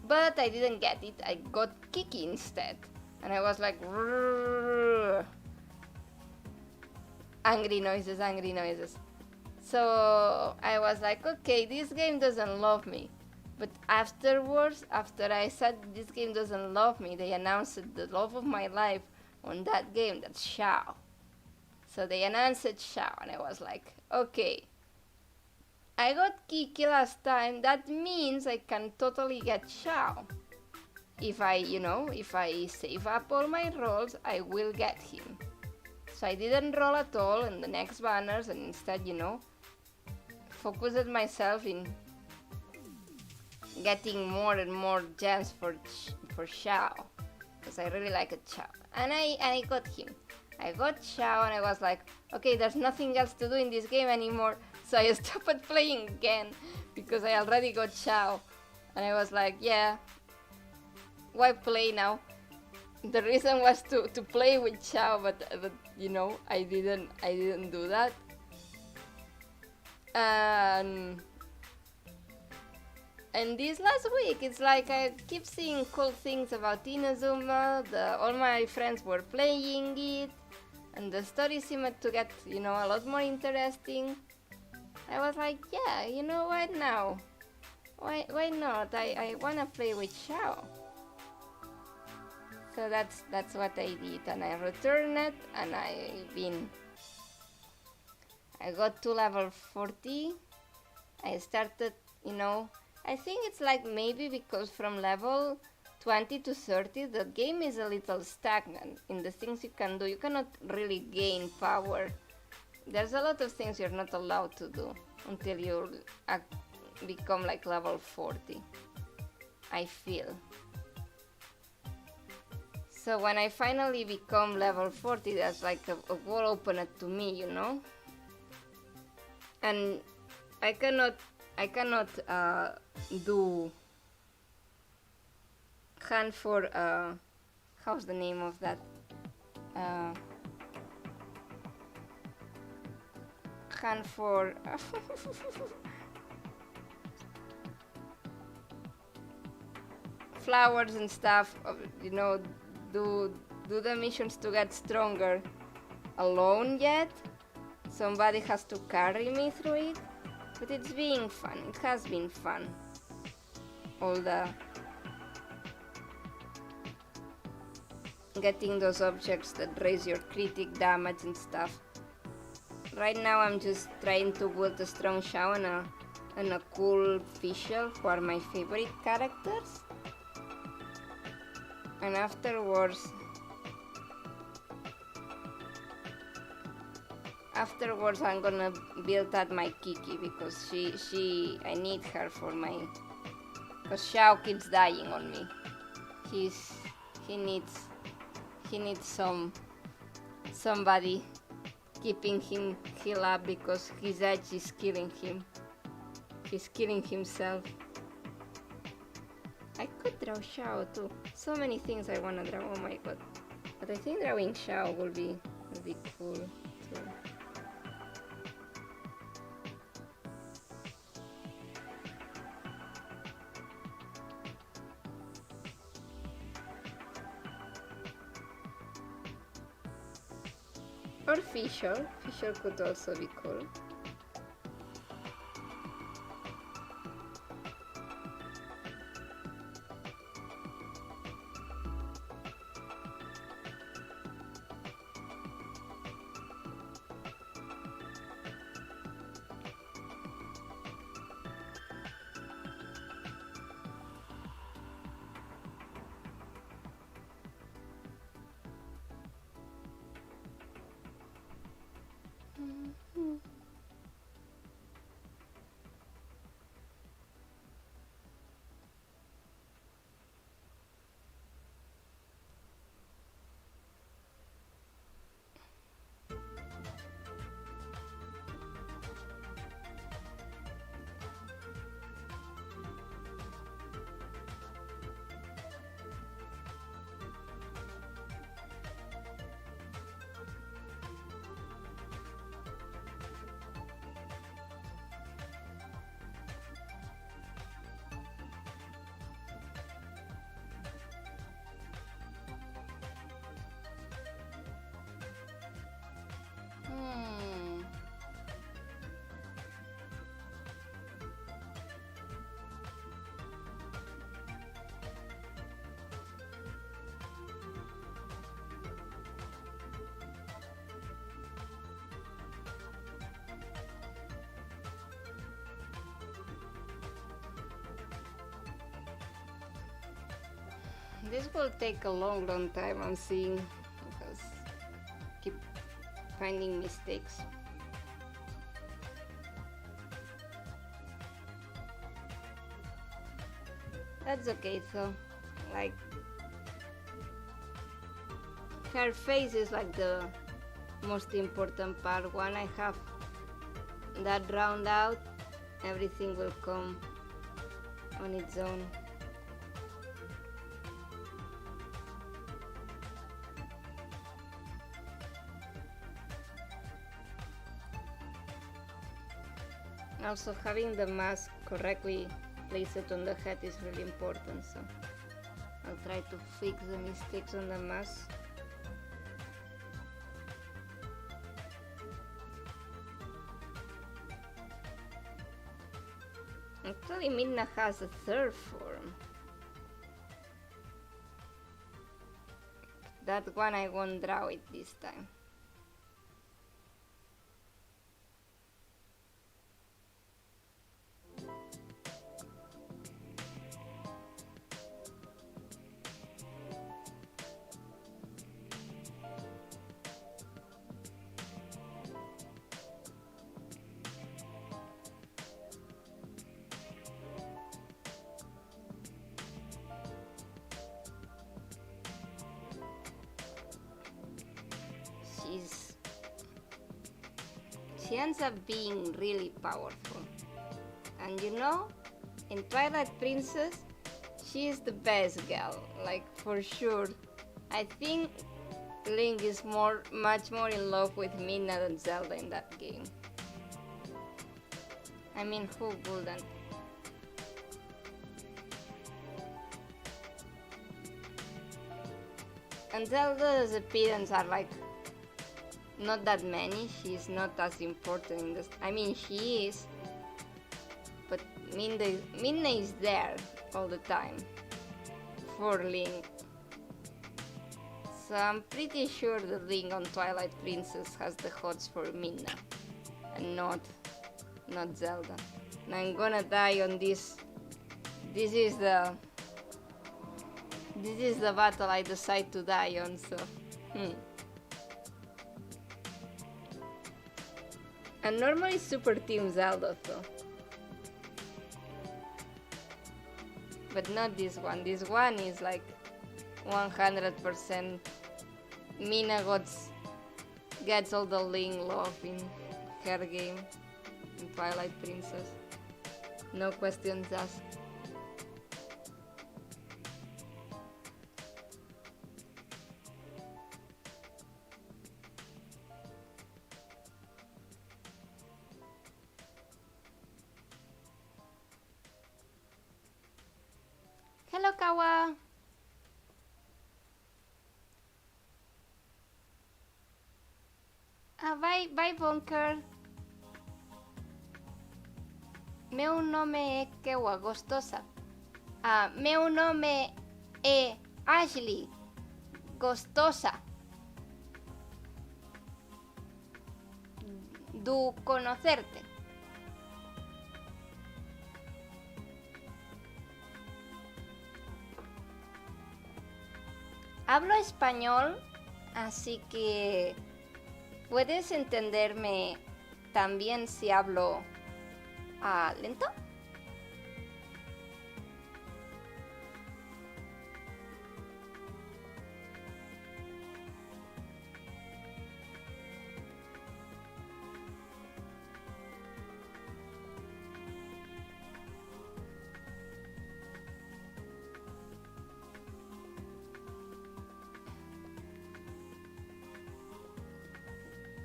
But I didn't get it, I got Kiki instead. And I was like, angry noises. So I was like, okay, this game doesn't love me. But afterwards, after I said this game doesn't love me, they announced the love of my life on that game, that's Xiao. So they announced Xiao, and I was like, okay, I got Kiki last time, that means I can totally get Xiao. If I save up all my rolls, I will get him. So I didn't roll at all in the next banners, and instead, focused myself in getting more and more gems for Xiao, because I really like Xiao, and I got him. I got Xiao, and I was like, okay, there's nothing else to do in this game anymore, so I stopped playing again because I already got Xiao, and I was like, yeah, why play now? The reason was to play with Xiao, but I didn't do that. And this last week, it's like I keep seeing cool things about Inazuma. All my friends were playing it, and the story seemed to get a lot more interesting. I was like, yeah, you know what now? Why not? I wanna play with Xiao. So that's what I did, and I returned it, and I got to level 40. I started, I think it's like maybe because from level 20 to 30 the game is a little stagnant in the things you can do. You cannot really gain power. There's a lot of things you're not allowed to do until you become like level 40, I feel. So when I finally become level 40, that's like a wall opened to me, and I cannot do hunt for how's the name of that? Hunt for flowers and stuff, do the missions to get stronger alone yet. Somebody has to carry me through it, but it's being fun. It has been fun. all the getting those objects that raise your critic damage and stuff. Right now I'm just trying to build a strong show and a cool visual who are my favorite characters. And afterwards I'm gonna build out my Kiki, because I need her for my, because Xiao keeps dying on me. He needs somebody keeping him heal up, because his edge is killing him. He's killing himself. I could draw Xiao too. So many things I wanna draw, oh my god. But I think drawing Xiao will be cool too. Or Fischl could also be cool. This will take a long time, I'm seeing, because I keep finding mistakes. That's okay though, like, her face is like the most important part. When I have that round out, everything will come on its own. Also, having the mask correctly placed on the head is really important, so I'll try to fix the mistakes on the mask. Actually, Midna has a third form. That one I won't draw it this time. She ends up being really powerful. And you know, in Twilight Princess, she is the best girl, like for sure. I think Link is much more in love with Midna than Zelda in that game. I mean, who wouldn't? And Zelda's appearance are like not that many. She's not as important in this. I mean, she is, but Midna is there all the time for Link. So I'm pretty sure the Link on Twilight Princess has the hots for Midna and not Zelda. And I'm gonna die on this. This is the battle I decide to die on, so And normally super team Zelda though. But not this one. This one is like 100% Mina gets all the Link love in her game in Twilight Princess. No questions asked. Hello, Kawa! Bye, Bunker! Meu nome é Kewa, gostosa. Meu nome é Ashley, gostosa. Do conocerte. Hablo español, así que puedes entenderme también si hablo lento.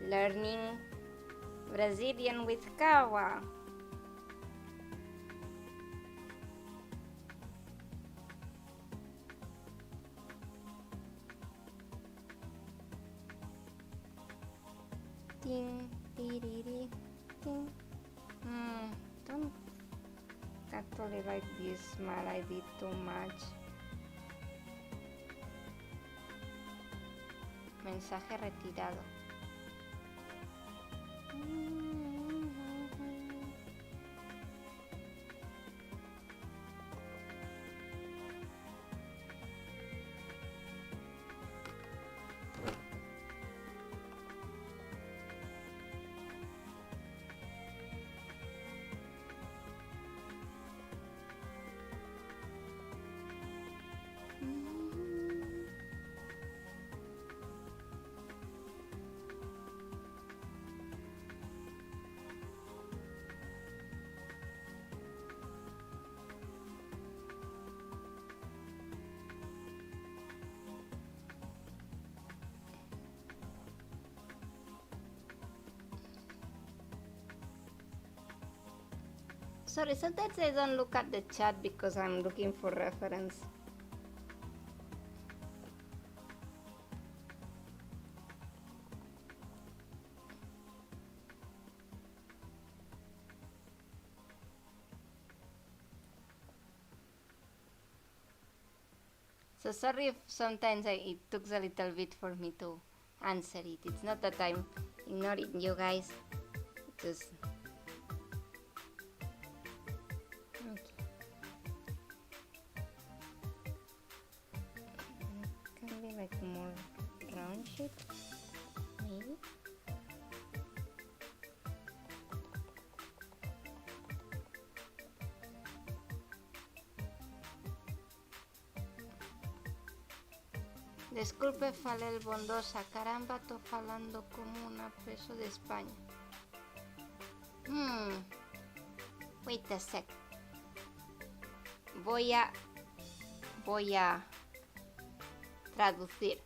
Learning Brazilian with Kawa. Ting, tiriri, ting. Don't actually like this smile. I did too much. Mensaje retirado. Sorry, sometimes I don't look at the chat because I'm looking for reference. So sorry if sometimes it took a little bit for me to answer it. It's not that I'm ignoring you guys. Just can be like more round shape, maybe. Disculpe, Falel bondosa, caramba, tô falando como una preso de España. Wait a sec. Voy a traducir.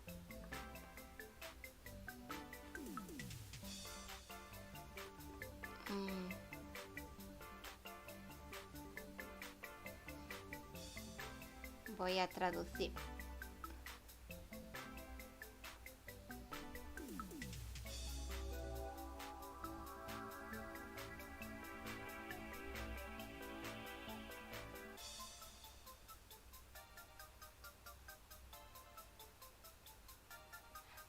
Voy a traducir.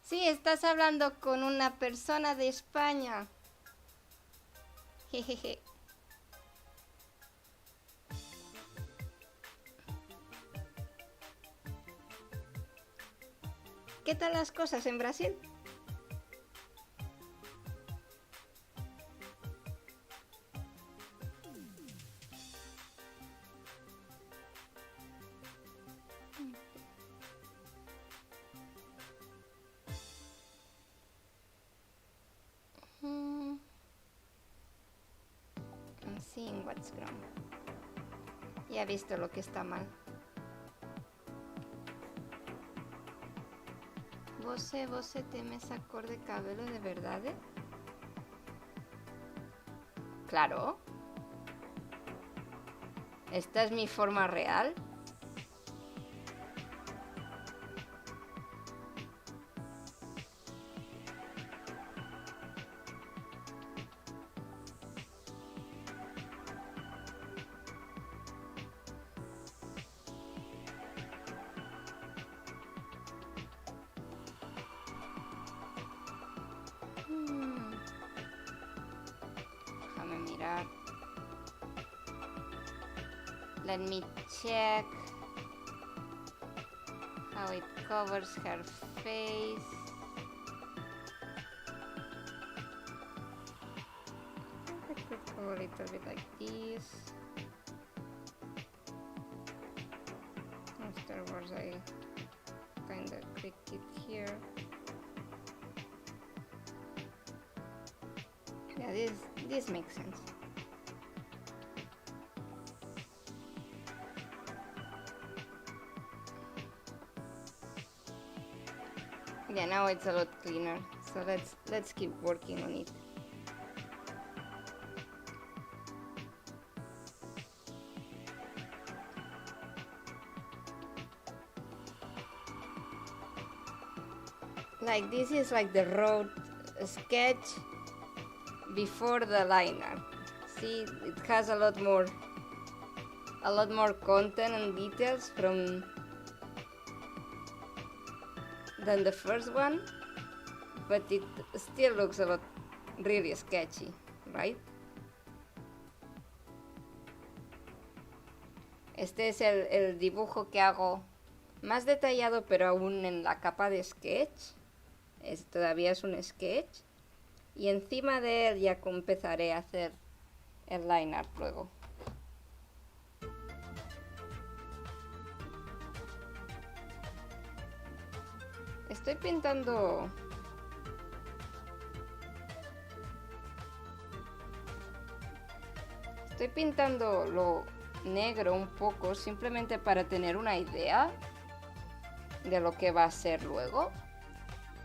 Sí, estás hablando con una persona de España. Jejeje. ¿Qué tal las cosas en Brasil? I'm seeing what's wrong. Ya he visto lo que está mal. Você tem essa cor de cabelo de verdade? Claro. ¿Esta es mi forma real? Déjame mirar. Let me check how it covers her face. I could go a little bit like this. Afterwards I kind of clicked it here. Yeah, this makes sense. Yeah, now it's a lot cleaner. So let's keep working on it. Like this is like the road sketch before the liner. See, it has a lot more content and details than the first one, but it still looks a lot really sketchy, right? Este es el dibujo que hago más detallado, pero aún en la capa de sketch. Todavía es un sketch. Y encima de él ya empezaré a hacer el line art luego. Estoy pintando... Estoy pintando lo negro un poco, simplemente para tener una idea de lo que va a ser luego.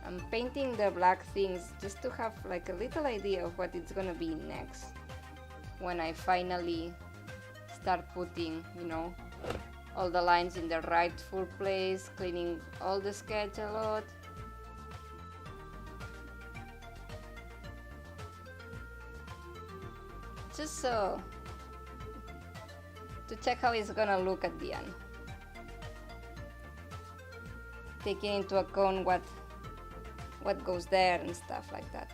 I'm painting the black things just to have like a little idea of what it's gonna be next when I finally start putting, you know, all the lines in the rightful place, cleaning all the sketch a lot. Just so to check how it's gonna look at the end, taking into account what goes there and stuff like that.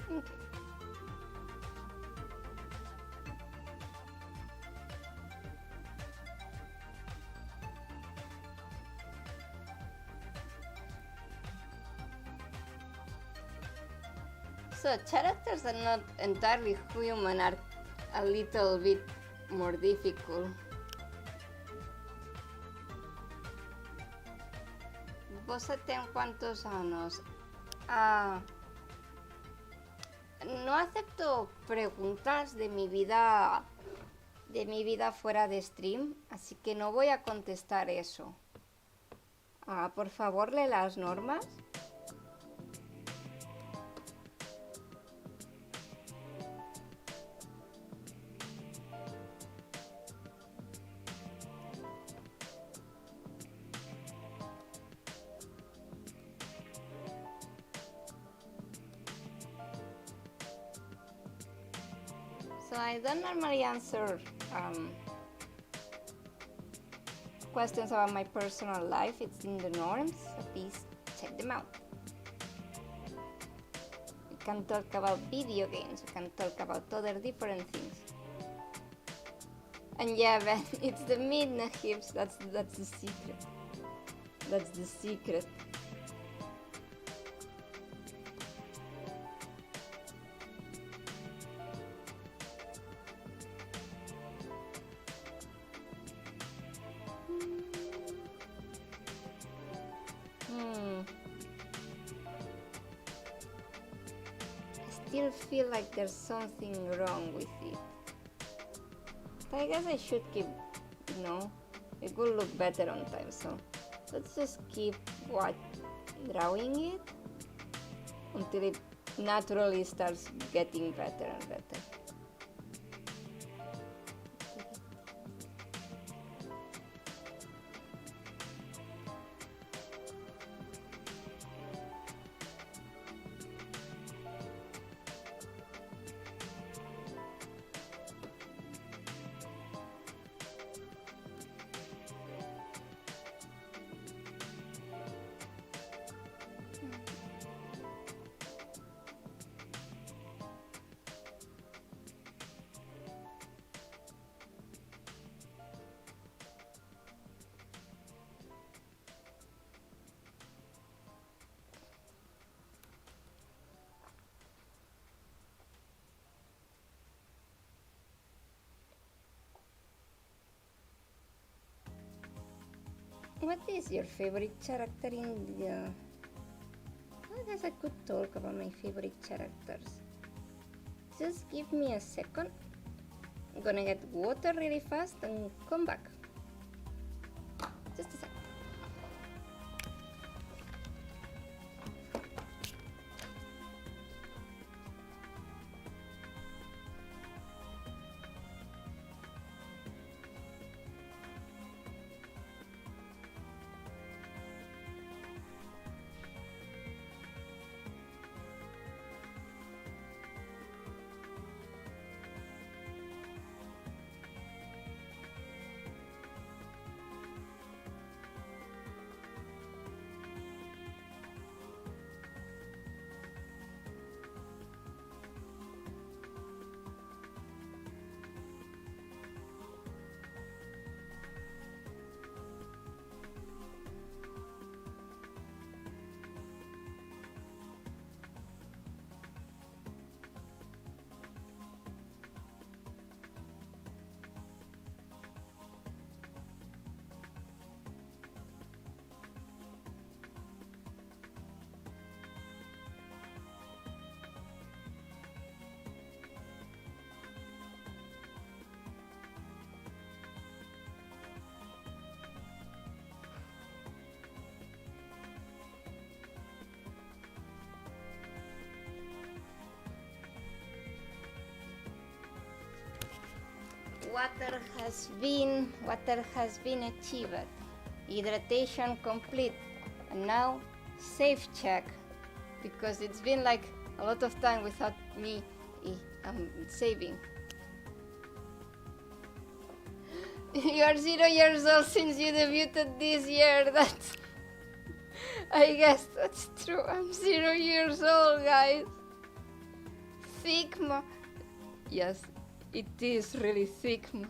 Okay. So characters are not entirely human, are a little bit more difficult. ¿Você tem cuántos años? No acepto preguntas de mi vida fuera de stream, así que no voy a contestar eso. Por favor, lee las normas. So I don't normally answer questions about my personal life. It's in the norms, so please check them out. We can talk about video games, we can talk about other different things. And yeah, man, it's the Midna hips, that's the secret. That's the secret. I still feel like there's something wrong with it. But I guess I should keep, it will look better on time, so let's just keep drawing it until it naturally starts getting better and better. What is your favorite character in the... I guess I could talk about my favorite characters. Just give me a second. I'm gonna get water really fast and come back. Just a second. Water has been achieved. Hydration complete. And now save check, because it's been like a lot of time without me saving. You are 0 years old since you debuted this year. That's I guess that's true. I'm 0 years old, guys. Sigma. Yes, it is really Sigma.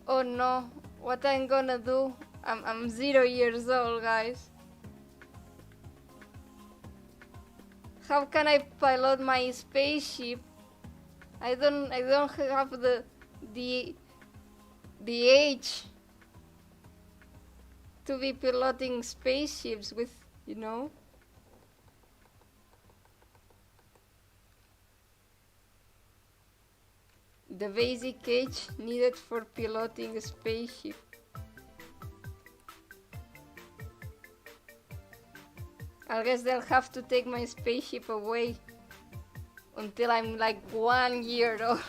Oh no, what I'm gonna do? I'm 0 years old, guys. How can I pilot my spaceship? I don't have the age to be piloting spaceships with, the basic age needed for piloting a spaceship. I guess they'll have to take my spaceship away until I'm like 1 year old.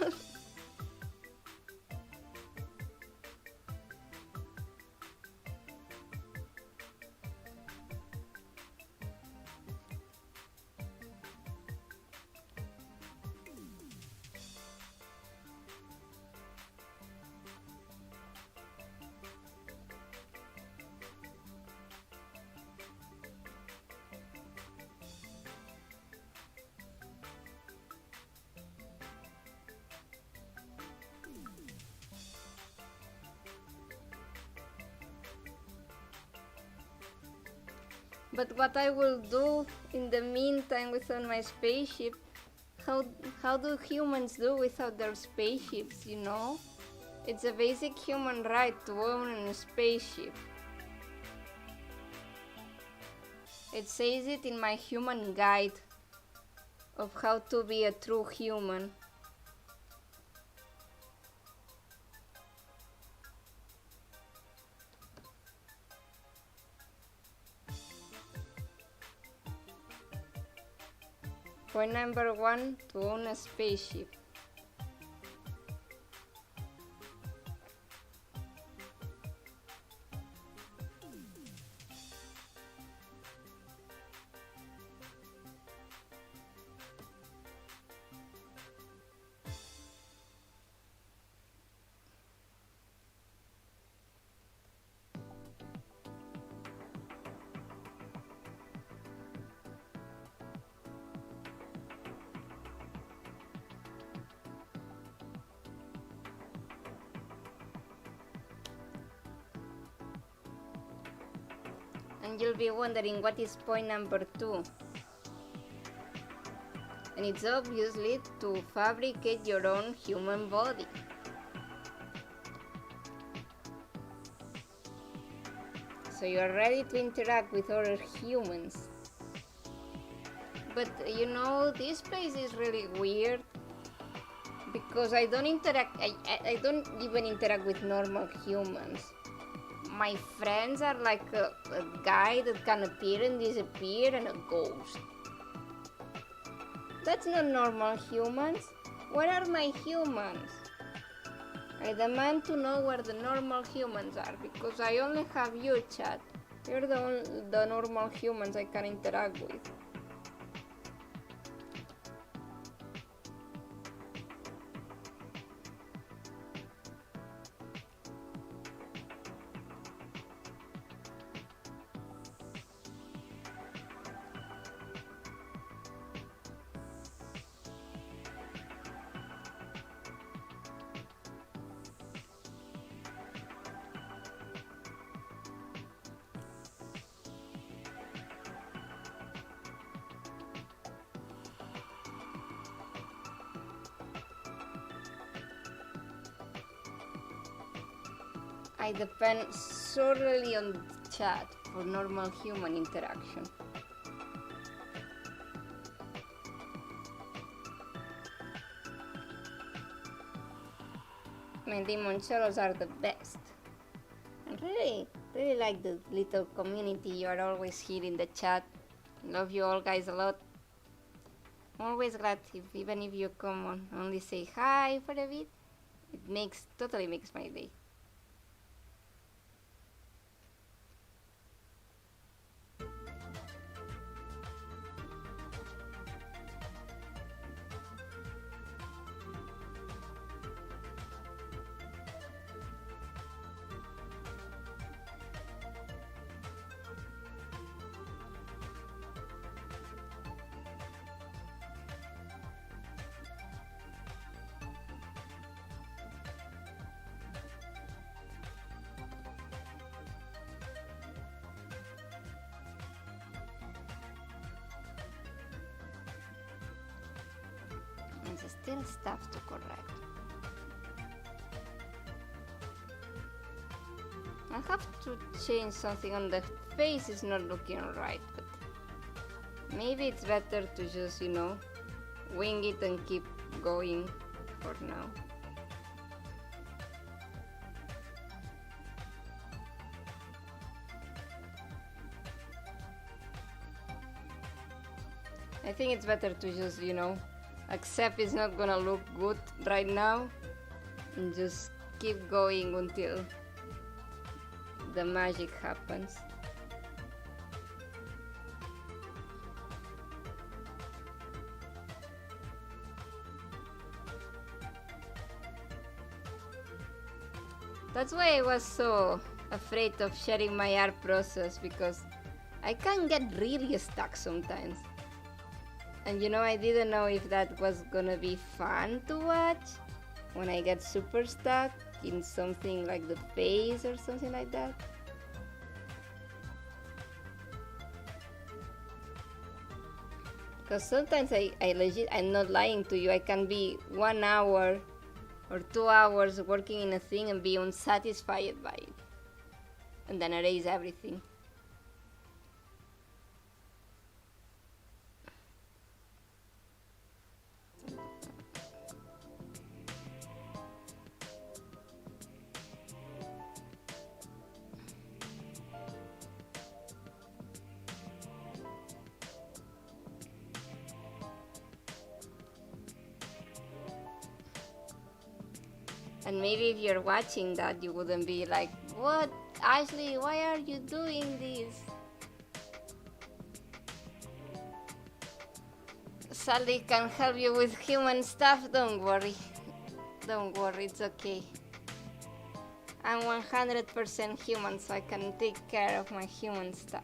But what I will do in the meantime without my spaceship, how do humans do without their spaceships, you know? It's a basic human right to own a spaceship. It says it in my human guide of how to be a true human. Point number 1, to own a spaceship. And you'll be wondering what is point number 2. And it's obviously to fabricate your own human body. So you're ready to interact with other humans. But you know, this place is really weird because I don't even interact with normal humans. My friends are like a guy that can appear and disappear and a ghost. That's not normal humans. Where are my humans? I demand to know where the normal humans are because I only have you, chat. You're the normal humans I can interact with. I depend solely on chat for normal human interaction. My demon shadows are the best. I really like the little community you are always here in the chat. Love you all guys a lot. I'm always glad even if you come on only say hi for a bit. It totally makes my day. There's still stuff to correct. I have to change something on the face, it's not looking right, but maybe it's better to just, you know, wing it and keep going for now. I think it's better to just, you know, accept it's not gonna look good right now and just keep going until the magic happens. That's why I was so afraid of sharing my art process, because I can get really stuck sometimes. And you know, I didn't know if that was gonna be fun to watch when I get super stuck in something like the face or something like that. Because sometimes I'm not lying to you, I can be 1 hour or 2 hours working in a thing and be unsatisfied by it. And then erase everything. And maybe if you're watching that, you wouldn't be like, what, Ashley, why are you doing this? Sally can help you with human stuff, don't worry. Don't worry, it's okay. I'm 100% human, so I can take care of my human stuff.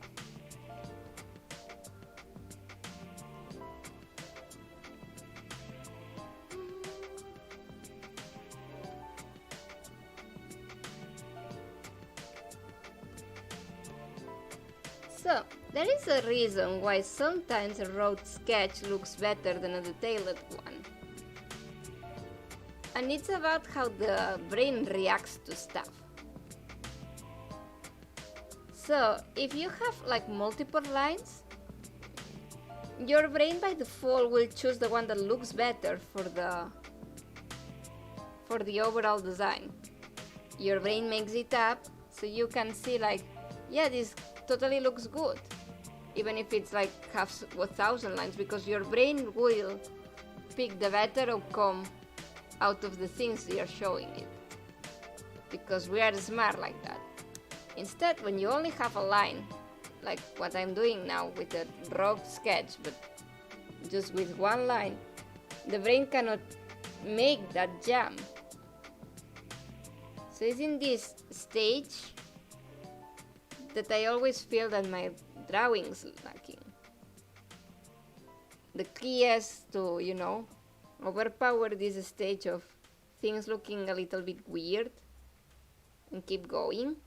So, there is a reason why sometimes a rote sketch looks better than a detailed one. And it's about how the brain reacts to stuff. So, if you have like multiple lines, your brain by default will choose the one that looks better for the overall design. Your brain makes it up so you can see like, yeah, this totally looks good, even if it's like half 1,000 lines, because your brain will pick the better outcome out of the things you're showing it, because we are smart like that. Instead, when you only have a line, like what I'm doing now with a raw sketch, but just with one line, the brain cannot make that jump. So it's in this stage that I always feel that my drawing's lacking. The key is to, overpower this stage of things looking a little bit weird and keep going.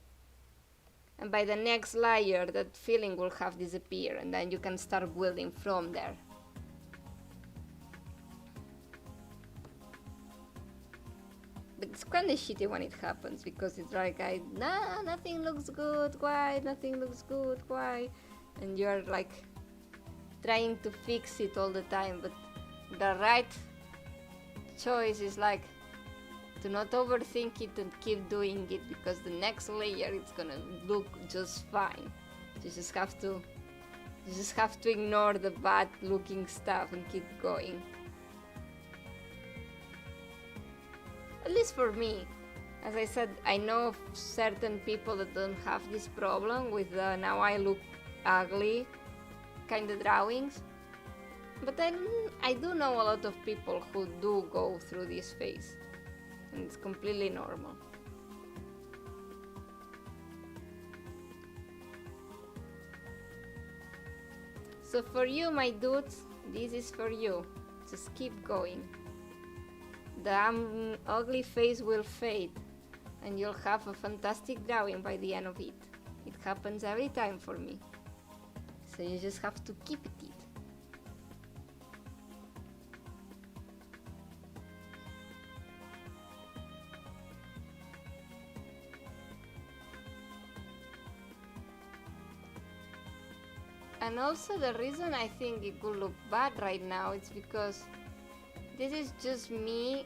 And by the next layer, that feeling will have disappeared, and then you can start building from there. But it's kind of shitty when it happens, because it's like, nothing looks good, why? Nothing looks good, why? And you're like trying to fix it all the time, but the right choice is like to not overthink it and keep doing it, because the next layer it's gonna look just fine. You just have to ignore the bad looking stuff and keep going. At least for me. As I said, I know of certain people that don't have this problem with the now I look ugly kind of drawings. But I do know a lot of people who do go through this phase. And it's completely normal. So for you, my dudes, this is for you. Just keep going. The ugly face will fade, and you'll have a fantastic drawing by the end of it. It happens every time for me. So you just have to keep it. And also the reason I think it could look bad right now is because this is just me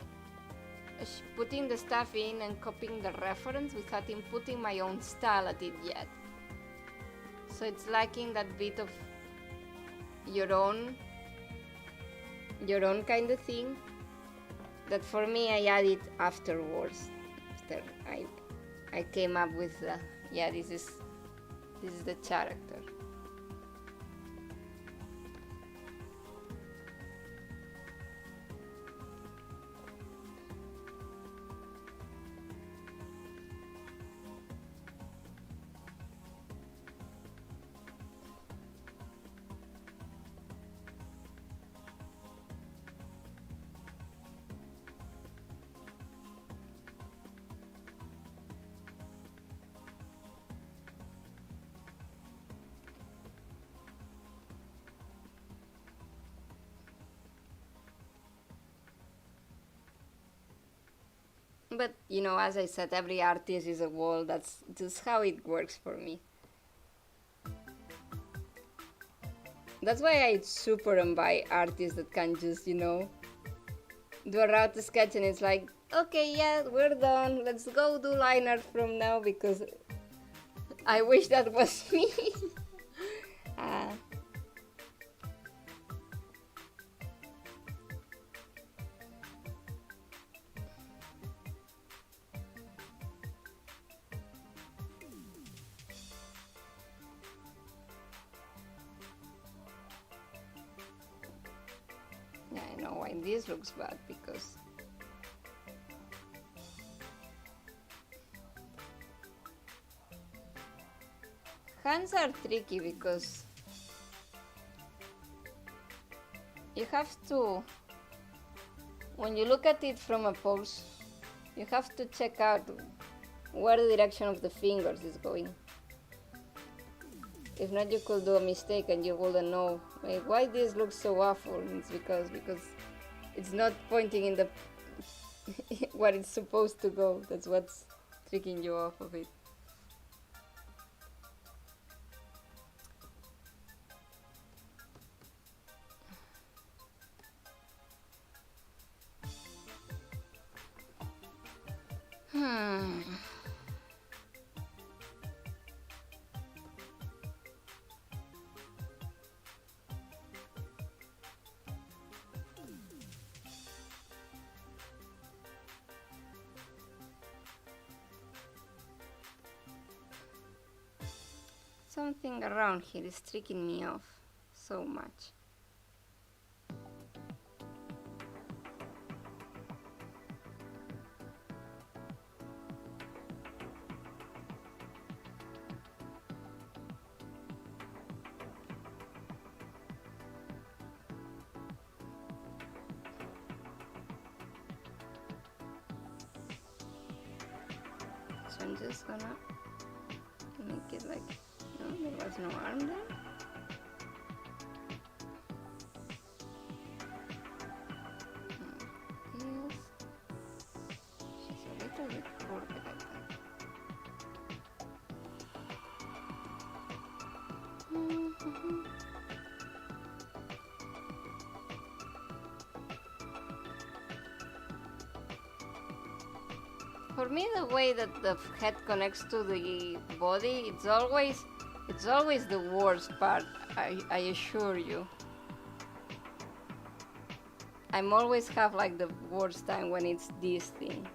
putting the stuff in and copying the reference without inputting my own style at it yet. So it's lacking that bit of your own kind of thing that for me I added afterwards. After I came up with this is the character. But you know, as I said, every artist is a wall. That's just how it works for me. That's why I super envy artists that can just, you know, do a route sketch and it's like, okay, yeah, we're done. Let's go do line art from now because I wish that was me. uh, yeah, I know why this looks bad because hands are tricky because you have to, when you look at it from a pose, you have to check out where the direction of the fingers is going. If not, you could do a mistake and you wouldn't know like, why this looks so awful. And it's because it's not pointing in the where it's supposed to go. That's what's tricking you off of it. Something around here is tricking me off so much. So I'm just gonna make it like, no, there was no arm there. Yes. She's a little bit curvy like that. For me, the way that the head connects to the body, it's always the worst part, I assure you. I'm always have like the worst time when it's this thing.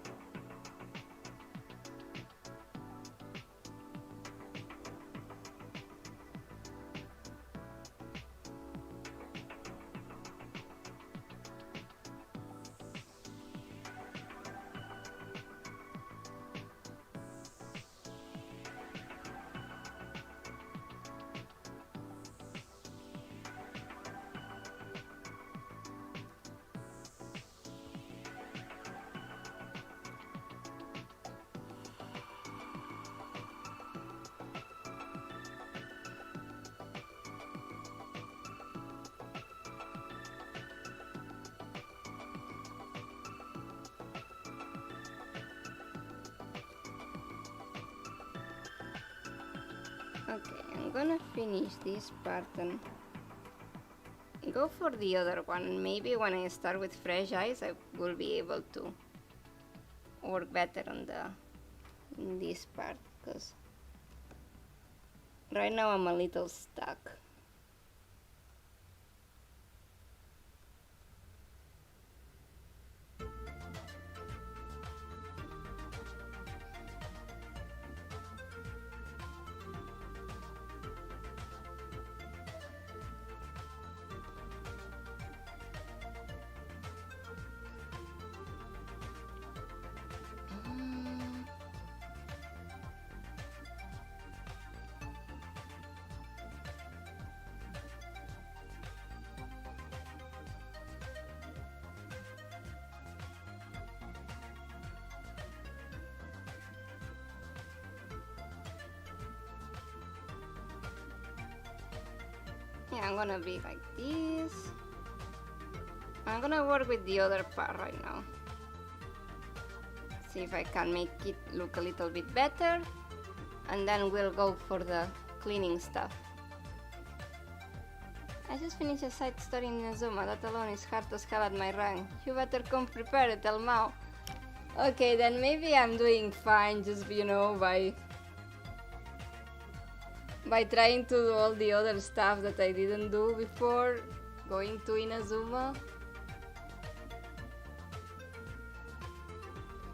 Okay, I'm gonna finish this part and go for the other one. Maybe when I start with fresh eyes, I will be able to work better on this part, because right now I'm a little stuck. Yeah, I'm gonna be like this. I'm gonna work with the other part right now. See if I can make it look a little bit better, and then we'll go for the cleaning stuff. I just finished a side story in Azuma. That alone is hard as hell at my rank. You better come prepared, El Mao. Okay, then maybe I'm doing fine, just, you know, by trying to do all the other stuff that I didn't do before going to Inazuma.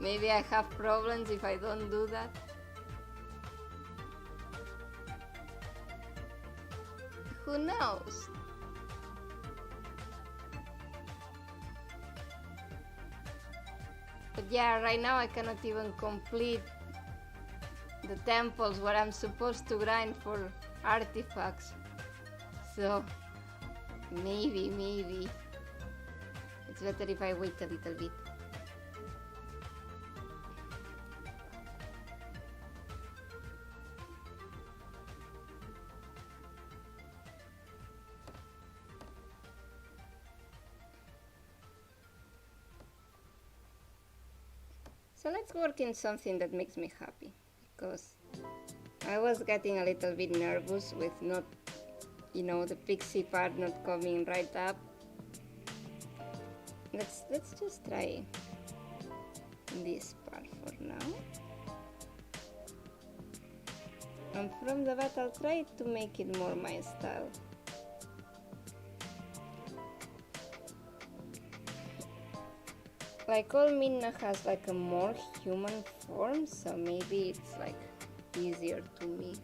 Maybe I have problems if I don't do that. Who knows? But yeah, right now I cannot even complete the temples where I'm supposed to grind for artifacts. So maybe it's better if I wait a little bit. So let's work in something that makes me happy, because I was getting a little bit nervous with not, you know, the pixie part not coming right up. Let's just try this part for now. And from the bat I'll try to make it more my style. Like all Midna has like a more human form, so maybe it's like easier to me.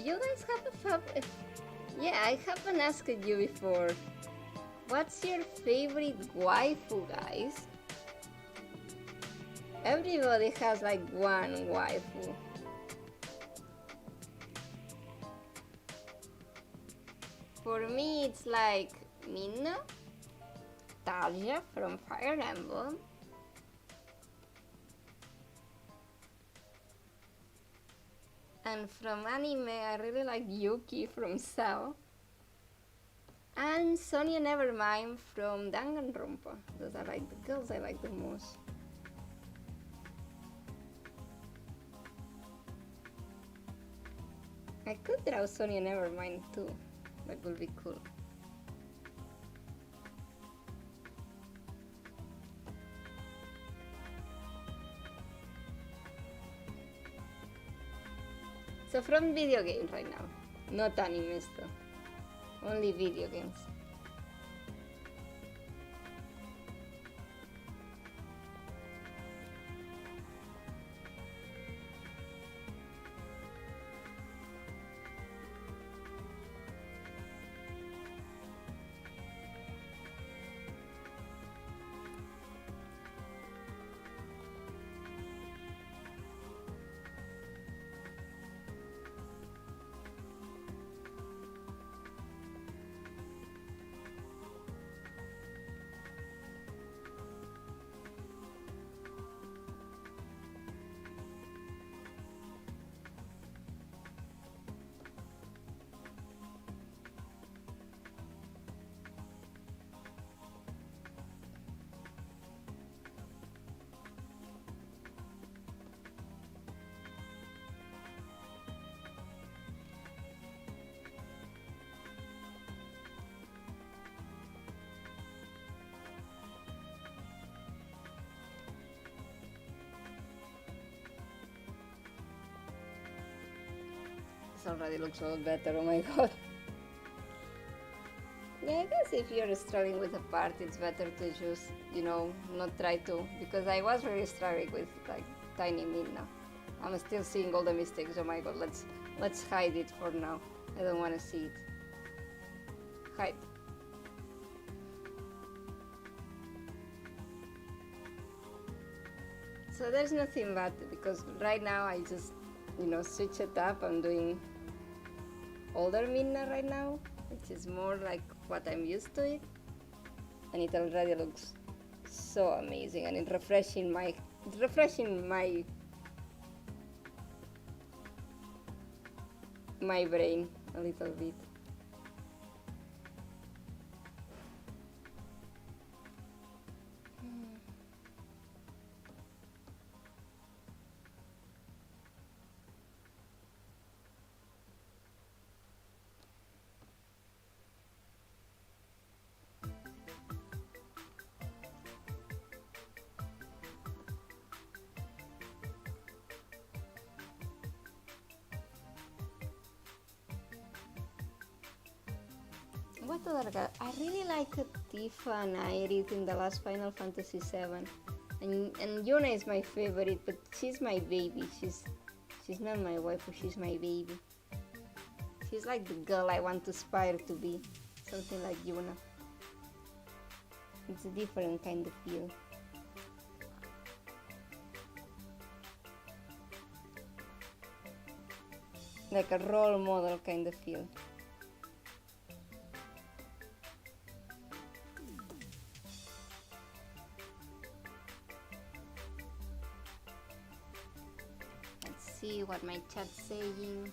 You guys have yeah, I haven't asked you before. What's your favorite waifu, guys? Everybody has like one waifu. For me, it's like Midna, Talia from Fire Emblem, and from anime, I really like Yuki from Sao, and Sonia Nevermind from Danganronpa. Those are like the girls I like the most. I could draw Sonia Nevermind too. That would be cool. So from video games right now, not anime stuff, only video games. This already looks a lot better, oh my god. Yeah, I guess if you're struggling with a part, it's better to just, not try to, because I was really struggling with like tiny Midna. I'm still seeing all the mistakes, oh my god, let's hide it for now. I don't want to see it. Hide. So there's nothing bad, because right now I just, switch it up. I'm doing older Midna right now, which is more like what I'm used to it, and it already looks so amazing, and it's refreshing my brain a little bit. What other guy? I really like Tifa and Iris in the last Final Fantasy VII, and Yuna is my favorite, but she's my baby. She's not my wife, she's my baby. She's like the girl I want to aspire to be, something like Yuna. It's a different kind of feel. Like a role model kind of feel. See what my chat's saying.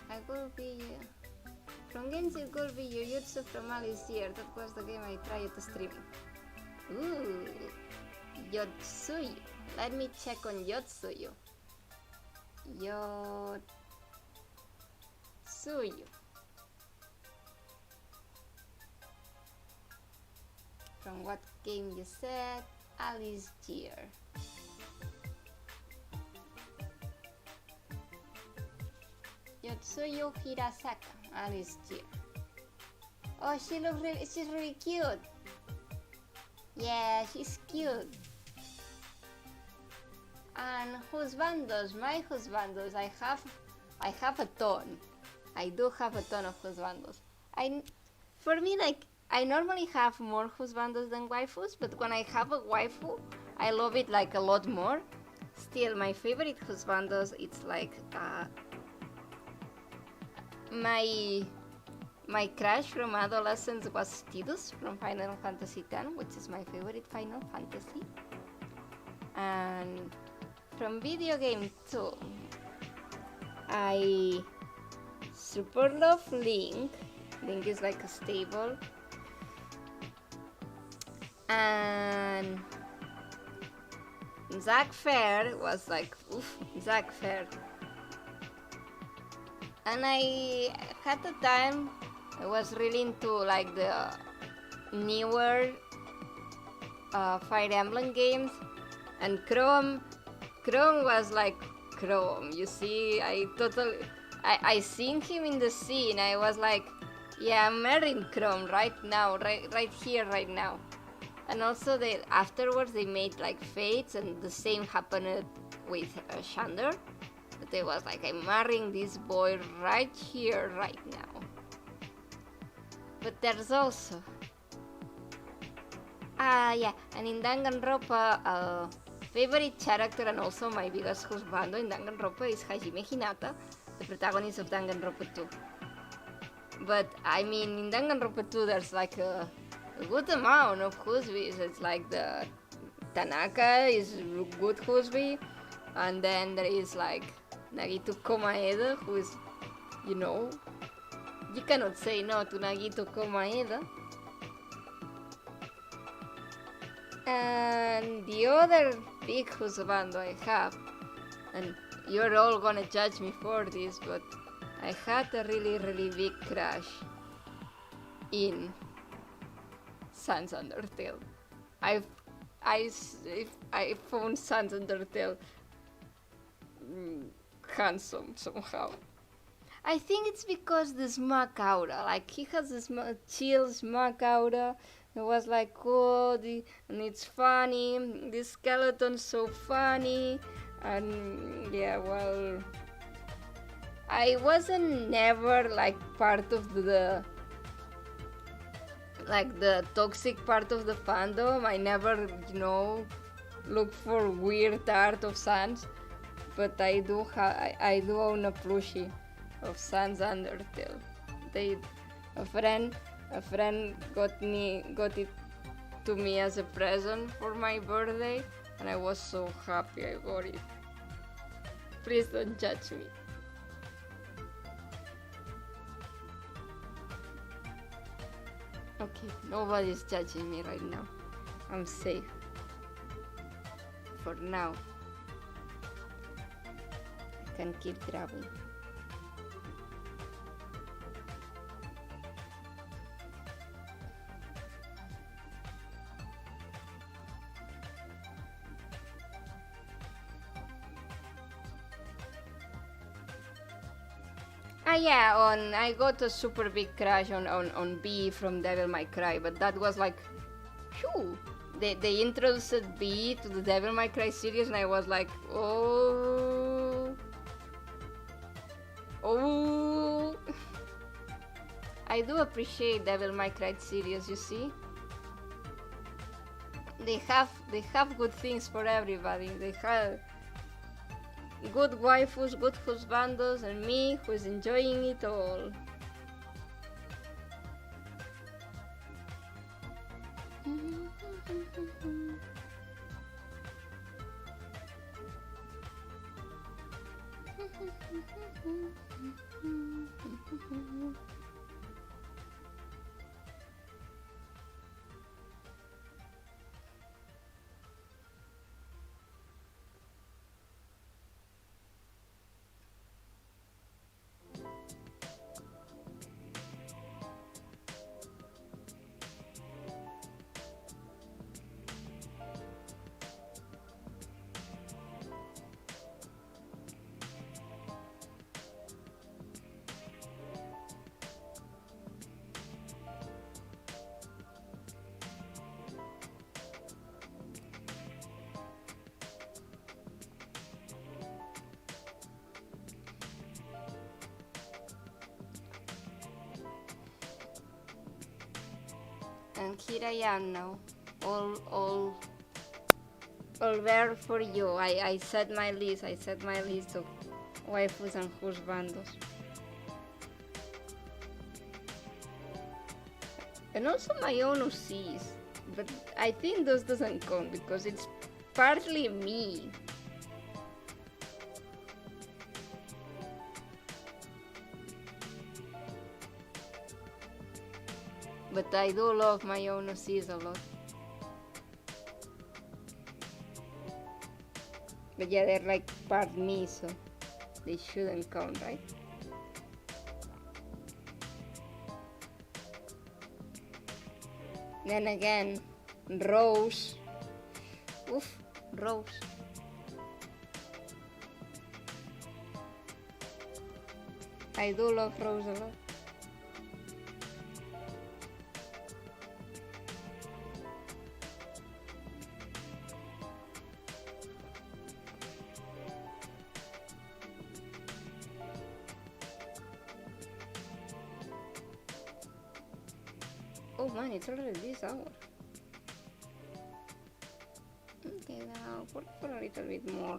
I could be from Genji, it could be Jujutsu from Alice here. That was the game I tried streaming. Ooh, Yotsuyu. Let me check on Yotsuyu. Yotsuyu. From what game you said? Alice here. Yotsuyu Hirasaka, Alice here. Oh, she's really cute. Yeah, she's cute. And husbandos, my husbandos, I have a ton. I do have a ton of husbandos. For me, like, I normally have more husbandos than waifus, but when I have a waifu, I love it like a lot more. Still, my favorite husbandos, it's like, my crush from adolescence was Tidus from Final Fantasy X, which is my favorite Final Fantasy. And from video game too, I super love Link. Link is like a stable. And Zack Fair was like, oof, Zack Fair. And I had a time, I was really into like the newer Fire Emblem games, and Chrome was like Chrome. You see, I seen him in the scene. I was like, yeah, I'm marrying Chrome right now, right here, right now. And also afterwards they made like Fates, and the same happened with Shander. But it was like, I'm marrying this boy right here, right now. But there's also... yeah, and in Danganronpa, favorite character and also my biggest husbando in Danganronpa is Hajime Hinata, the protagonist of Danganronpa 2. But, I mean, in Danganronpa 2 there's like a good amount of husbis. It's like the Tanaka is a good husby, and then there is like Nagito Komaeda, who is, you cannot say no to Nagito Komaeda. And the other big husbando I have, and you're all gonna judge me for this, but I had a really, really big crush in Sans Undertale. I found Sans Undertale handsome somehow. I think it's because the smug aura, like he has this chill smug aura. It was like, oh, and it's funny. This skeleton's so funny, and yeah, well, I wasn't never like part of the toxic part of the fandom. I never, look for weird art of Sans, but I do own a plushie of Sans Undertale. A friend got it to me as a present for my birthday, and I was so happy I got it. Please don't judge me. Okay, nobody's judging me right now. I'm safe. For now. I can keep grabbing. I got a super big crush on B from Devil May Cry, but that was like, phew. They introduced B to the Devil May Cry series, and I was like, oh. I do appreciate Devil May Cry series, you see. They have good things for everybody. They have good waifus, good husbandos, and me who's enjoying it all. And here I am now, all there for you. I set my list of waifus and husbandos. And also my own OCs, but I think those doesn't count because it's partly me. But I do love my own OCs a lot. But yeah, they're like part me, so they shouldn't count, right? Then again, Rose. Oof, Rose. I do love Rose a lot. Oh man, it's already this hour. Okay, now work for a little bit more.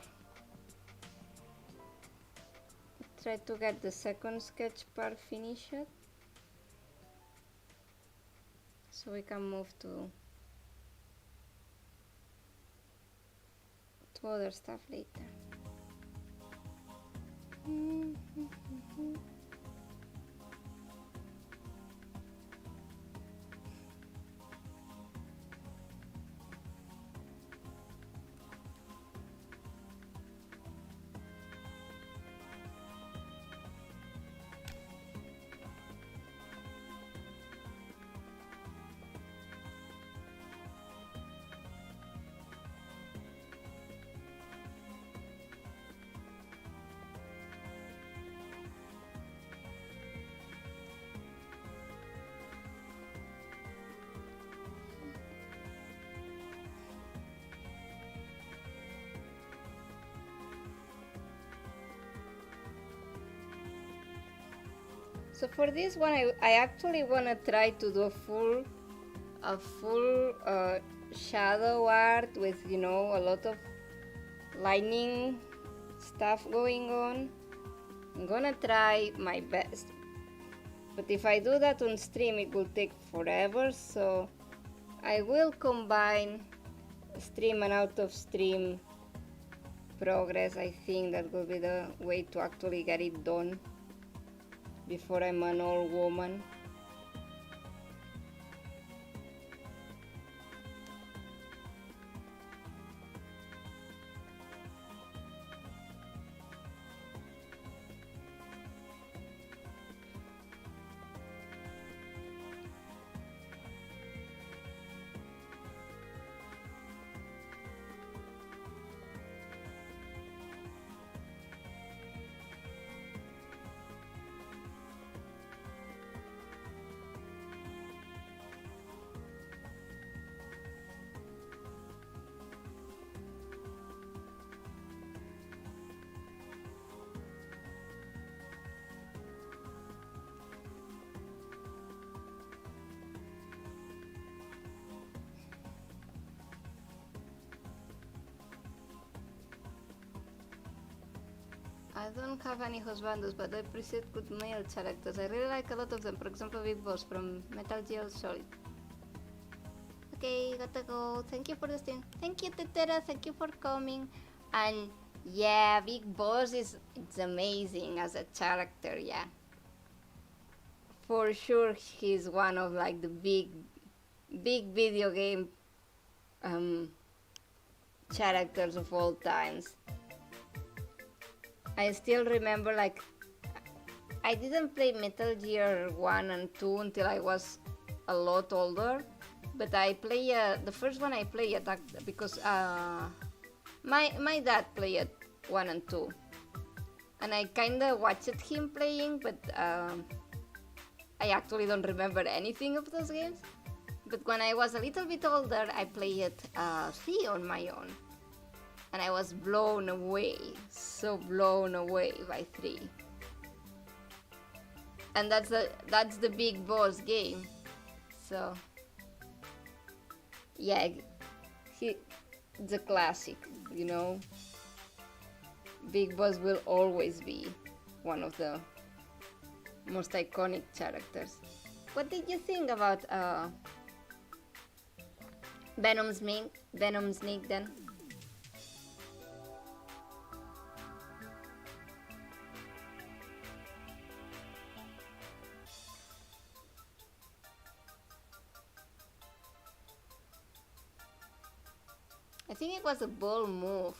Try to get the second sketch part finished, so we can move to other stuff later. So for this one, I actually want to try to do a full shadow art with, you know, a lot of lightning stuff going on. I'm gonna try my best. But if I do that on stream, it will take forever, so I will combine stream and out of stream progress. I think that will be the way to actually get it done before I'm an old woman. I don't have any husbandos, but I appreciate good male characters. I really like a lot of them. For example, Big Boss from Metal Gear Solid. Okay, gotta go. Thank you for the stream. Thank you, Tetera. Thank you for coming. And yeah, Big Boss it's amazing as a character. Yeah, for sure he's one of like the big video game characters of all times. I still remember, like, I didn't play Metal Gear 1 and 2 until I was a lot older, but I play the first one I played because my dad played 1 and 2, and I kinda watched him playing, but I actually don't remember anything of those games. But when I was a little bit older, I played 3 on my own. And I was blown away, so blown away by 3. And that's the Big Boss game. So yeah, it's a classic, you know. Big Boss will always be one of the most iconic characters. What did you think about Venom Snake then? I think it was a bold move,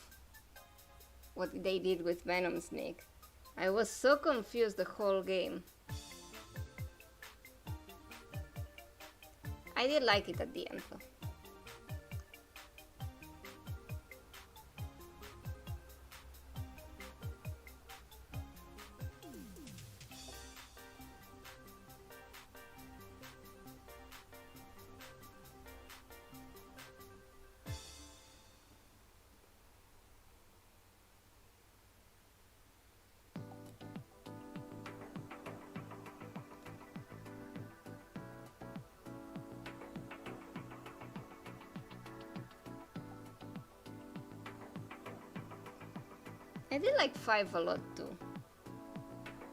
what they did with Venom Snake. I was so confused the whole game. I did like it at the end though. I did like 5 a lot too.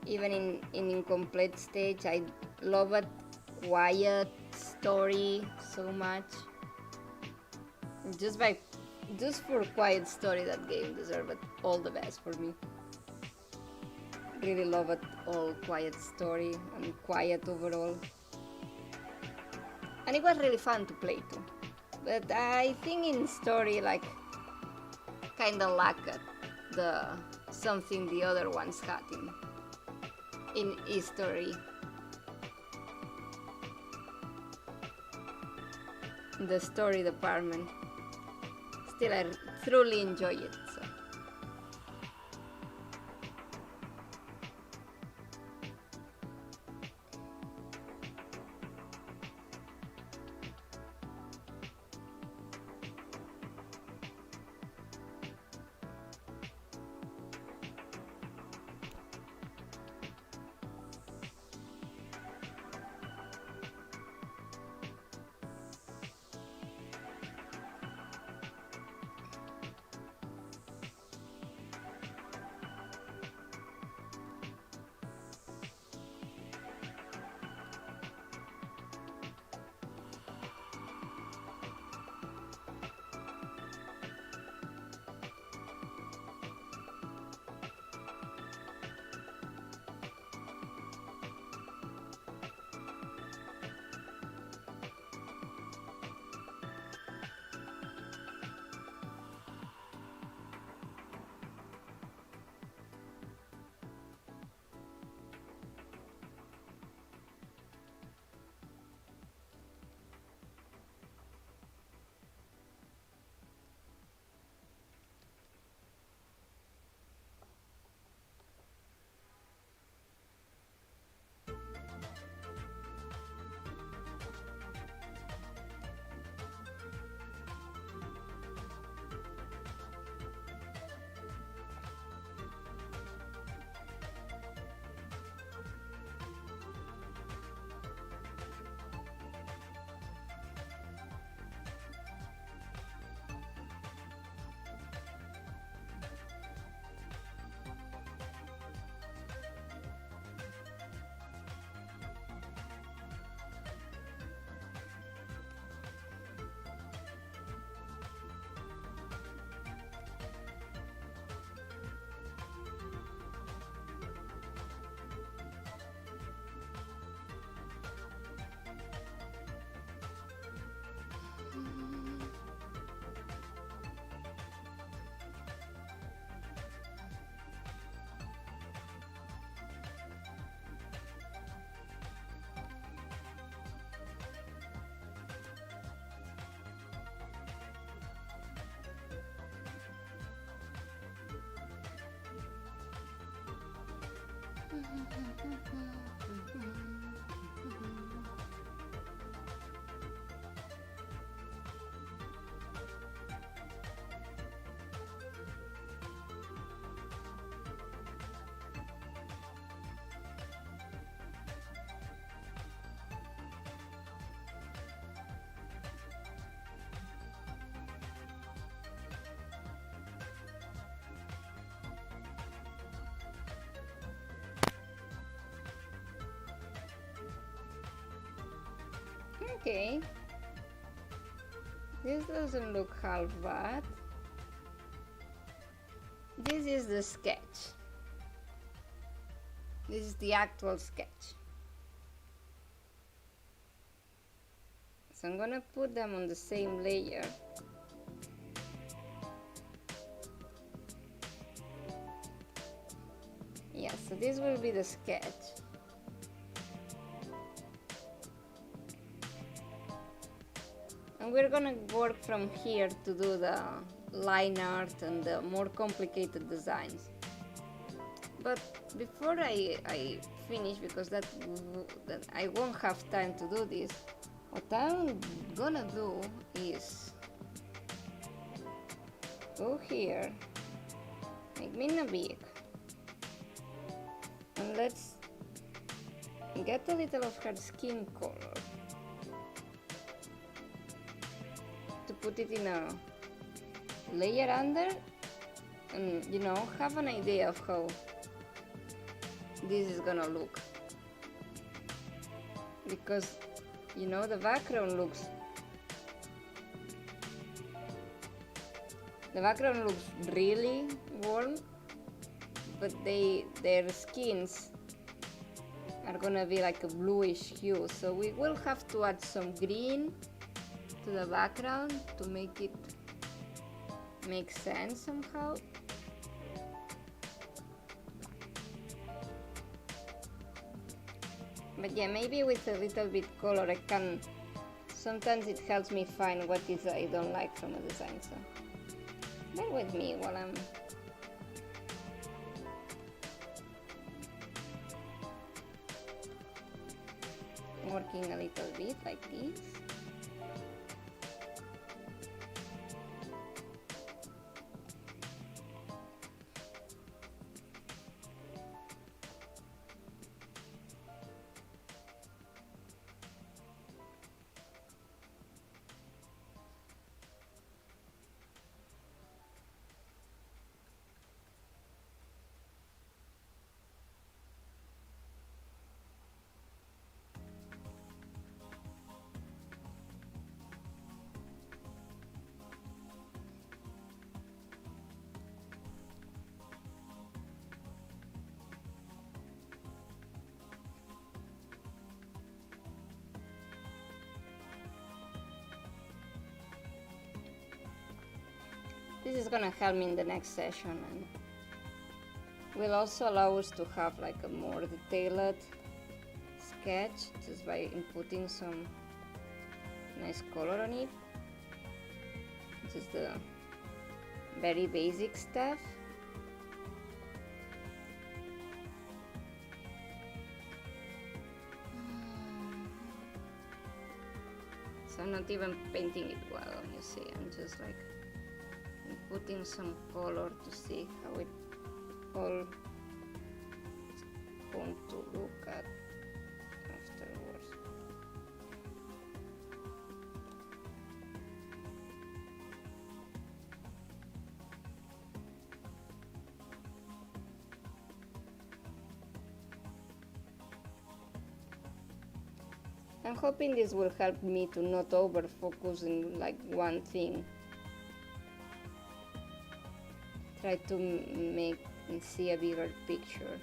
Even in incomplete stage, I love a quiet story so much. Just for quiet story, that game deserved all the best for me. Really love it, all quiet story and quiet overall. And it was really fun to play too. But I think in story, like, kinda lacked something the other ones had in history. The story department. Still, I truly enjoy it. So. Okay, this doesn't look half bad. This is the sketch. This is the actual sketch. So I'm gonna put them on the same layer. Yeah, so this will be the sketch. And we're gonna work from here to do the line art and the more complicated designs. But before I finish, because that I won't have time to do this, what I'm gonna do is go here, make Midna big, and let's get a little of her skin color to put it in a layer under, and you know, have an idea of how this is gonna look, because you know the background looks really warm, but their skins are gonna be like a bluish hue, so we will have to add some green to the background to make it make sense somehow. But yeah, maybe with a little bit color I can, sometimes it helps me find what is I don't like from a design, so bear with me while I'm working a little bit like this. This is gonna help me in the next session, and will also allow us to have like a more detailed sketch just by inputting some nice color on it. Just the very basic stuff. So I'm not even painting it well, you see, I'm just like putting some color to see how it all is going to look at afterwards. I'm hoping this will help me to not over focus in like one thing. Try to make and see a bigger picture.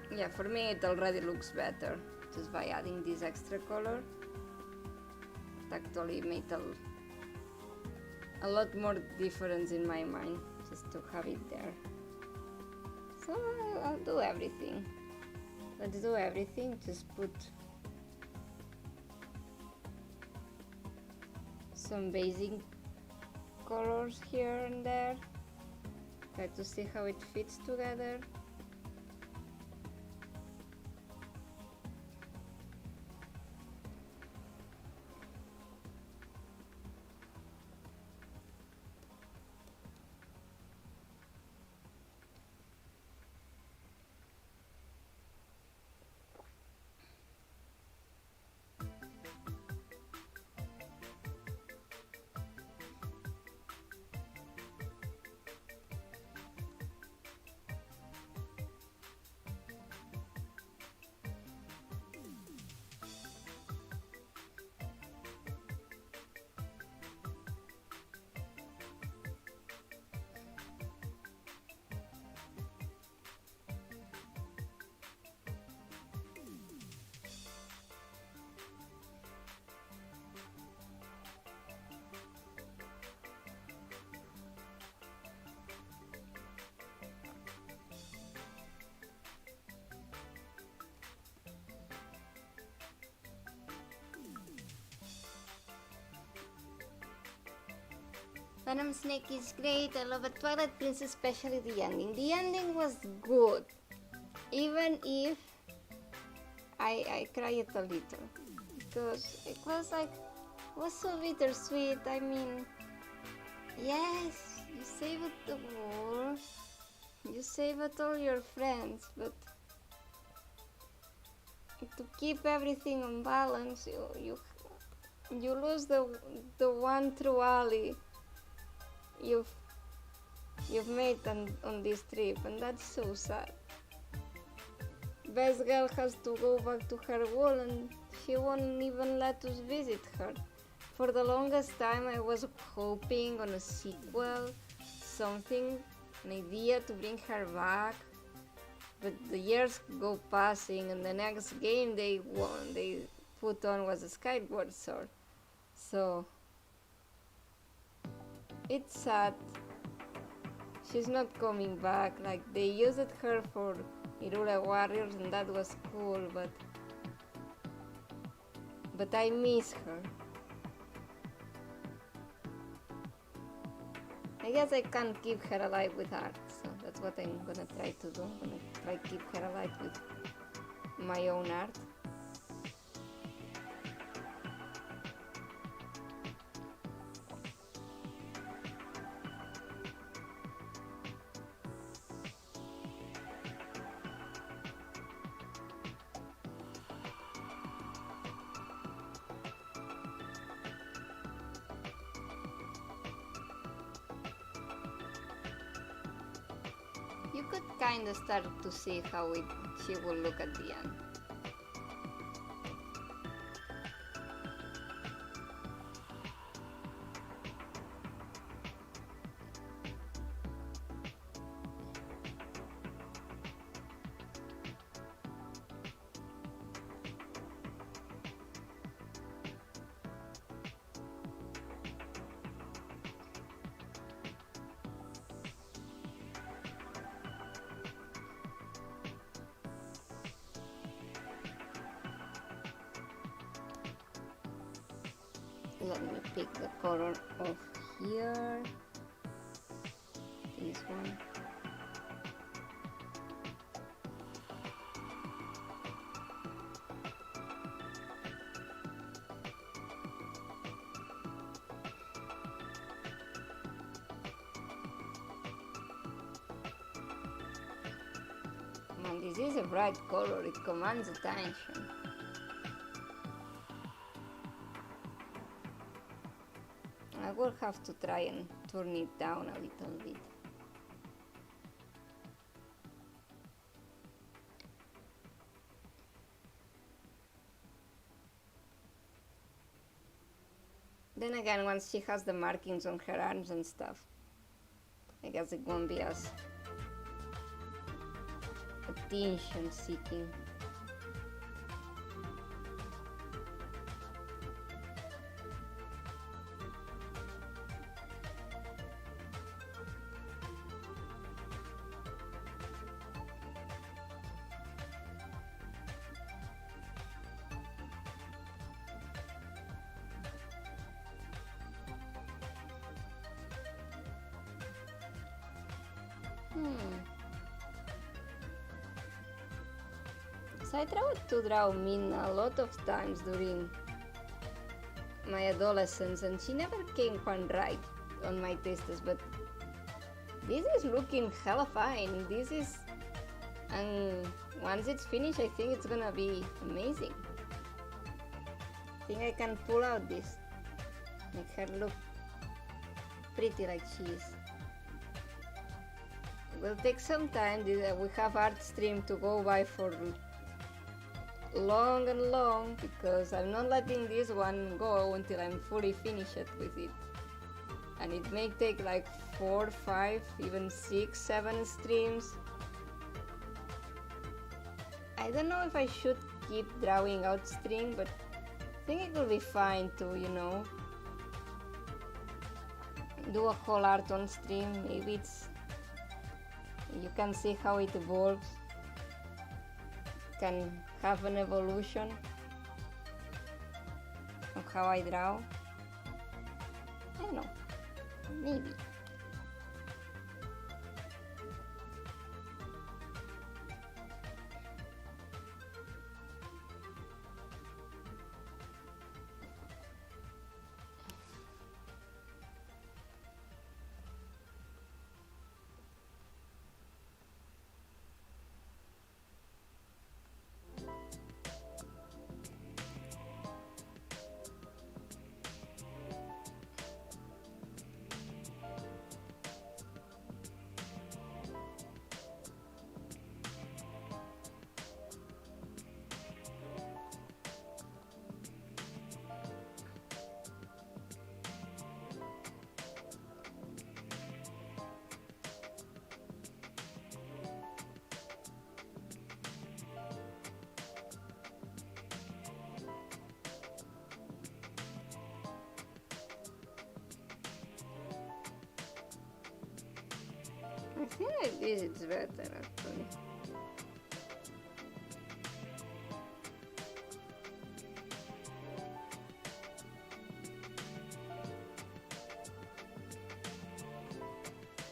Yeah, for me it already looks better. just by adding this extra color. It actually made a lot more difference in my mind just to have it there. So I'll do everything. Let's do everything. Just put some basic colors here and there. Try to see how it fits together. Venom Snake is great. I love it. Twilight Princess, especially the ending. The ending was good, even if I cried a little, because it was like, it was so bittersweet. I mean, yes, you saved the world, you saved all your friends, but to keep everything on balance, you lose the one true ally you've made on this trip, and that's so sad. Best girl has to go back to her world, and she won't even let us visit her. For the longest time I was hoping on a sequel, something, an idea to bring her back, but the years go passing, and the next game they put on was a Skyward Sword. So it's sad. She's not coming back. Like, they used her for Irule Warriors, and that was cool, but I miss her. I guess I can't keep her alive with art, so that's what I'm gonna try to do. I'm gonna try to keep her alive with my own art. You could kind of start to see how she will look at the end. Let me pick the color of here, this one. Man, this is a bright color, it commands attention. I will have to try and turn it down a little bit. Then again, once she has the markings on her arms and stuff, I guess it won't be as attention seeking. So I tried to draw Midna a lot of times during my adolescence, and she never came quite right on my tastes, but this is looking hella fine. This is, and once it's finished, I think it's gonna be amazing. I think I can pull out this, make her look pretty like she is. It will take some time. We have art stream to go by for long and long, because I'm not letting this one go until I'm fully finished with it. And it may take like 4, 5, even 6, 7 streams. I don't know if I should keep drawing out stream, but I think it will be fine to, you know, do a whole art on stream. Maybe you can see how it evolves, can have an evolution of how I draw. I don't know, maybe. I think like this it's better actually.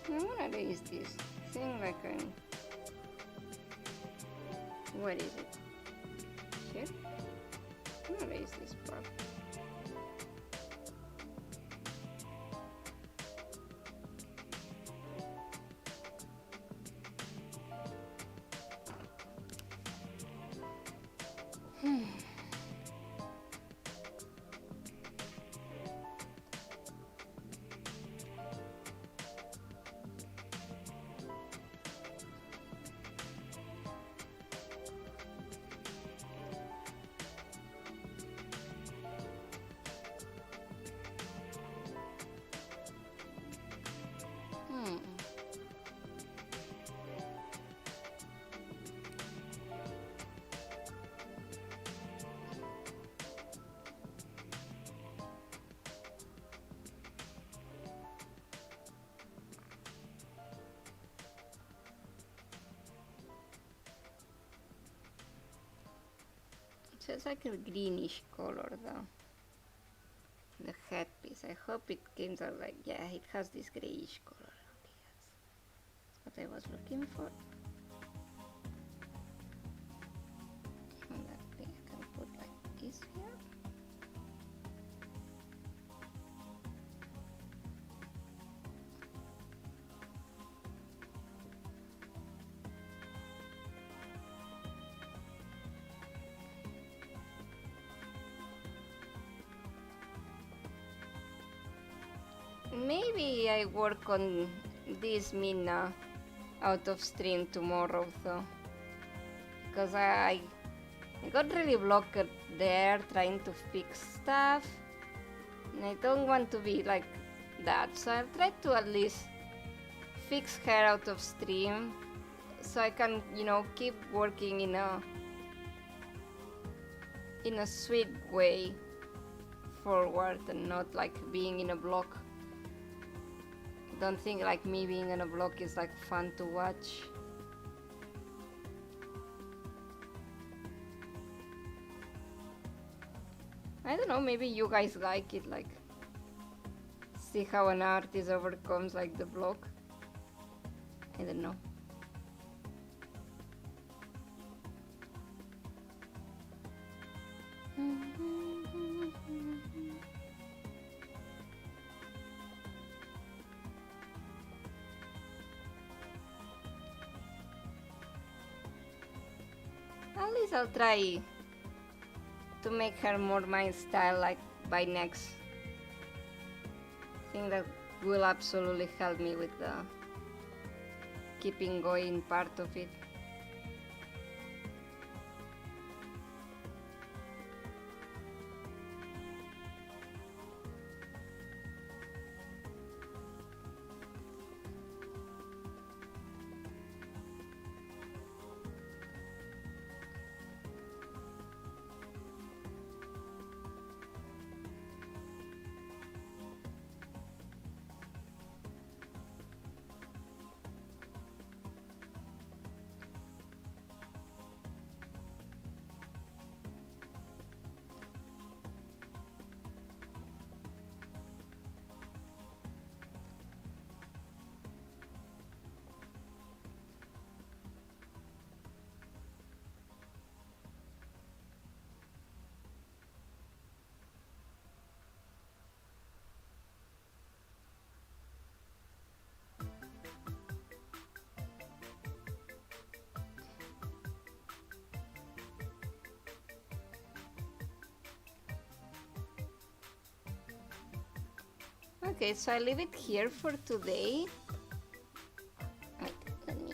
I'm gonna erase this. I think like what is it? Here? I'm gonna erase this part. So it's like a greenish color though. The headpiece. I hope it comes out like, yeah, it has this grayish color. Okay, that's what I was looking for. And that thing I can put like this here. Maybe I work on this Midna out of stream tomorrow though, because I got really blocked there trying to fix stuff, and I don't want to be like that, so I'll try to at least fix her out of stream so I can, you know, keep working in a sweet way forward and not like being in a block. Don't think like me being in a block is like fun to watch. I don't know, maybe you guys like it, like see how an artist overcomes like the block. I don't know. At least I'll try to make her more my style, like by next. I think that will absolutely help me with the keeping going part of it. Okay, so I leave it here for today. Wait, let me...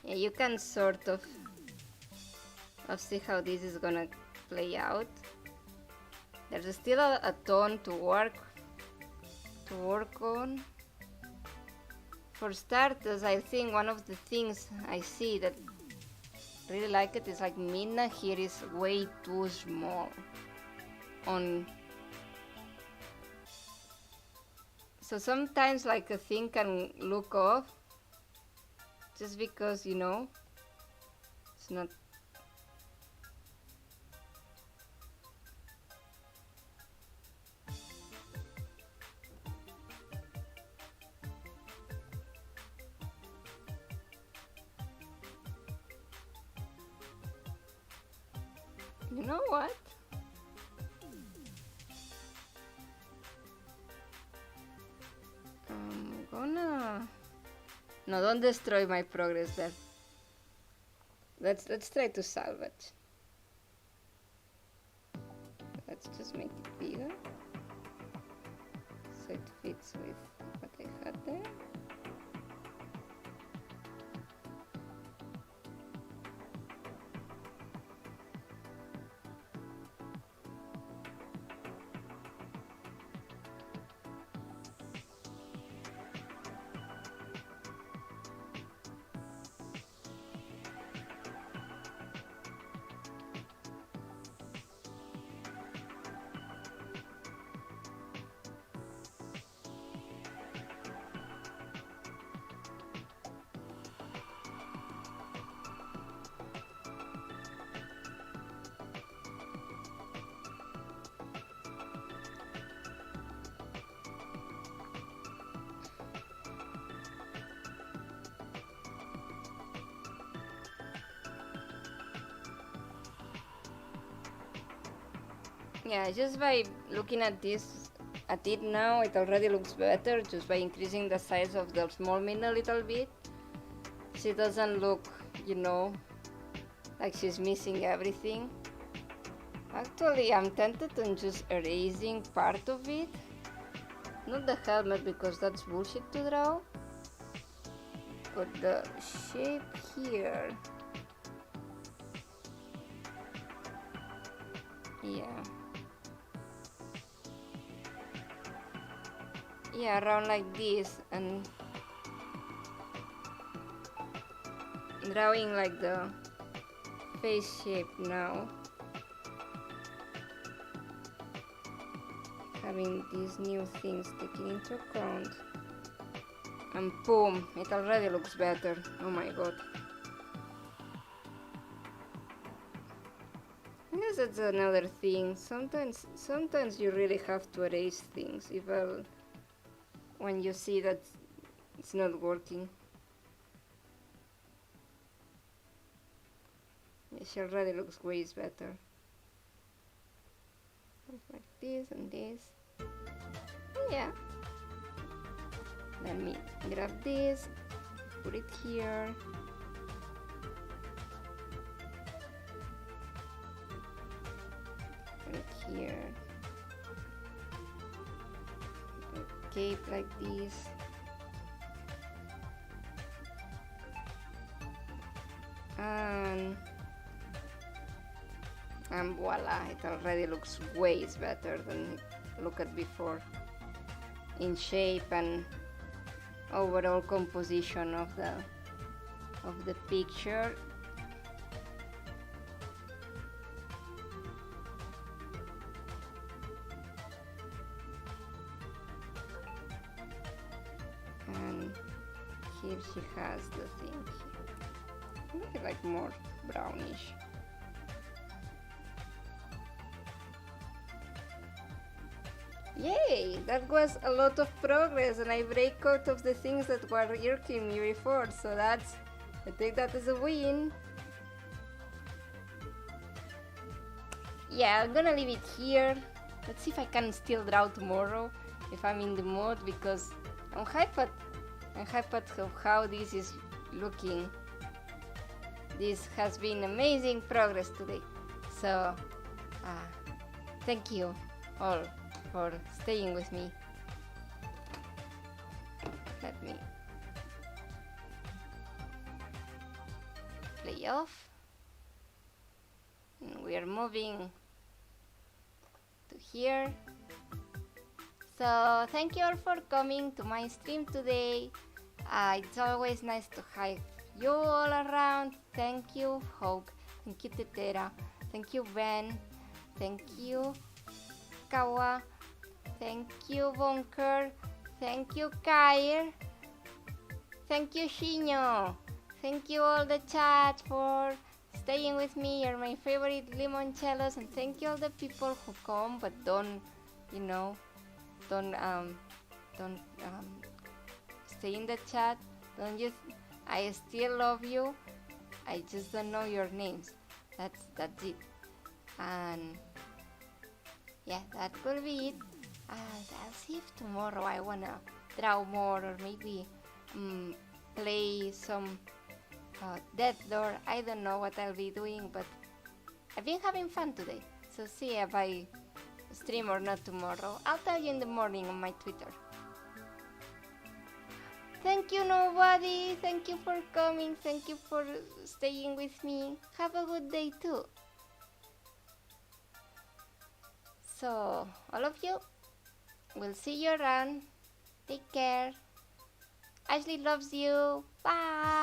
Yeah, you can sort of see how this is gonna play out. There's still a tone to work on. For starters, I think one of the things I see that really like it is like Midna here is way too small on. So sometimes like a thing can look off just because, you know, it's not. You know what? I'm gonna... No, don't destroy my progress there. Let's try to salvage. Let's just make it bigger so it fits with what I had there. Yeah, just by looking at it now, it already looks better just by increasing the size of the small Midna a little bit. She doesn't look, you know, like she's missing everything. Actually, I'm tempted on just erasing part of it. Not the helmet because that's bullshit to draw. But the shape here. Yeah. Yeah, around like this, and drawing like the spaceship now. Having these new things taken into account. And boom, it already looks better. Oh my god. I guess that's another thing. Sometimes you really have to erase things, even when you see that it's not working. She already looks way better. Like this and this. Yeah. Let me grab this, put it here. Put it here. Cape like this. And voila, it already looks way better than it looked before in shape and overall composition of the picture. And here she has the thing here. Make it like more brownish. Yay! That was a lot of progress, and I break out of the things that were irking me before, so I take that as a win. Yeah, I'm gonna leave it here. Let's see if I can still draw tomorrow, if I'm in the mood, because I'm hyped of how this is looking. This has been amazing progress today. So, thank you all for staying with me. Let me play off. And we are moving to here. So thank you all for coming to my stream today. It's always nice to have you all around. Thank you, Hope. Thank you, Tetera. Thank you, Ben. Thank you, Kawa. Thank you, Bunker. Thank you, Kair. Thank you, Shinyo. Thank you all the chat for staying with me. You're my favorite limoncellos, and thank you all the people who come but don't stay in the chat. I still love you. I just don't know your names. That's it. And yeah, that will be it. I'll see if tomorrow I wanna draw more, or maybe play some Death Door. I don't know what I'll be doing, but I've been having fun today. So see if I stream or not tomorrow. I'll tell you in the morning on my Twitter. Thank you, nobody. Thank you for coming. Thank you for staying with me. Have a good day too. So, all of you, we'll see you around. Take care. Ashley loves you. Bye.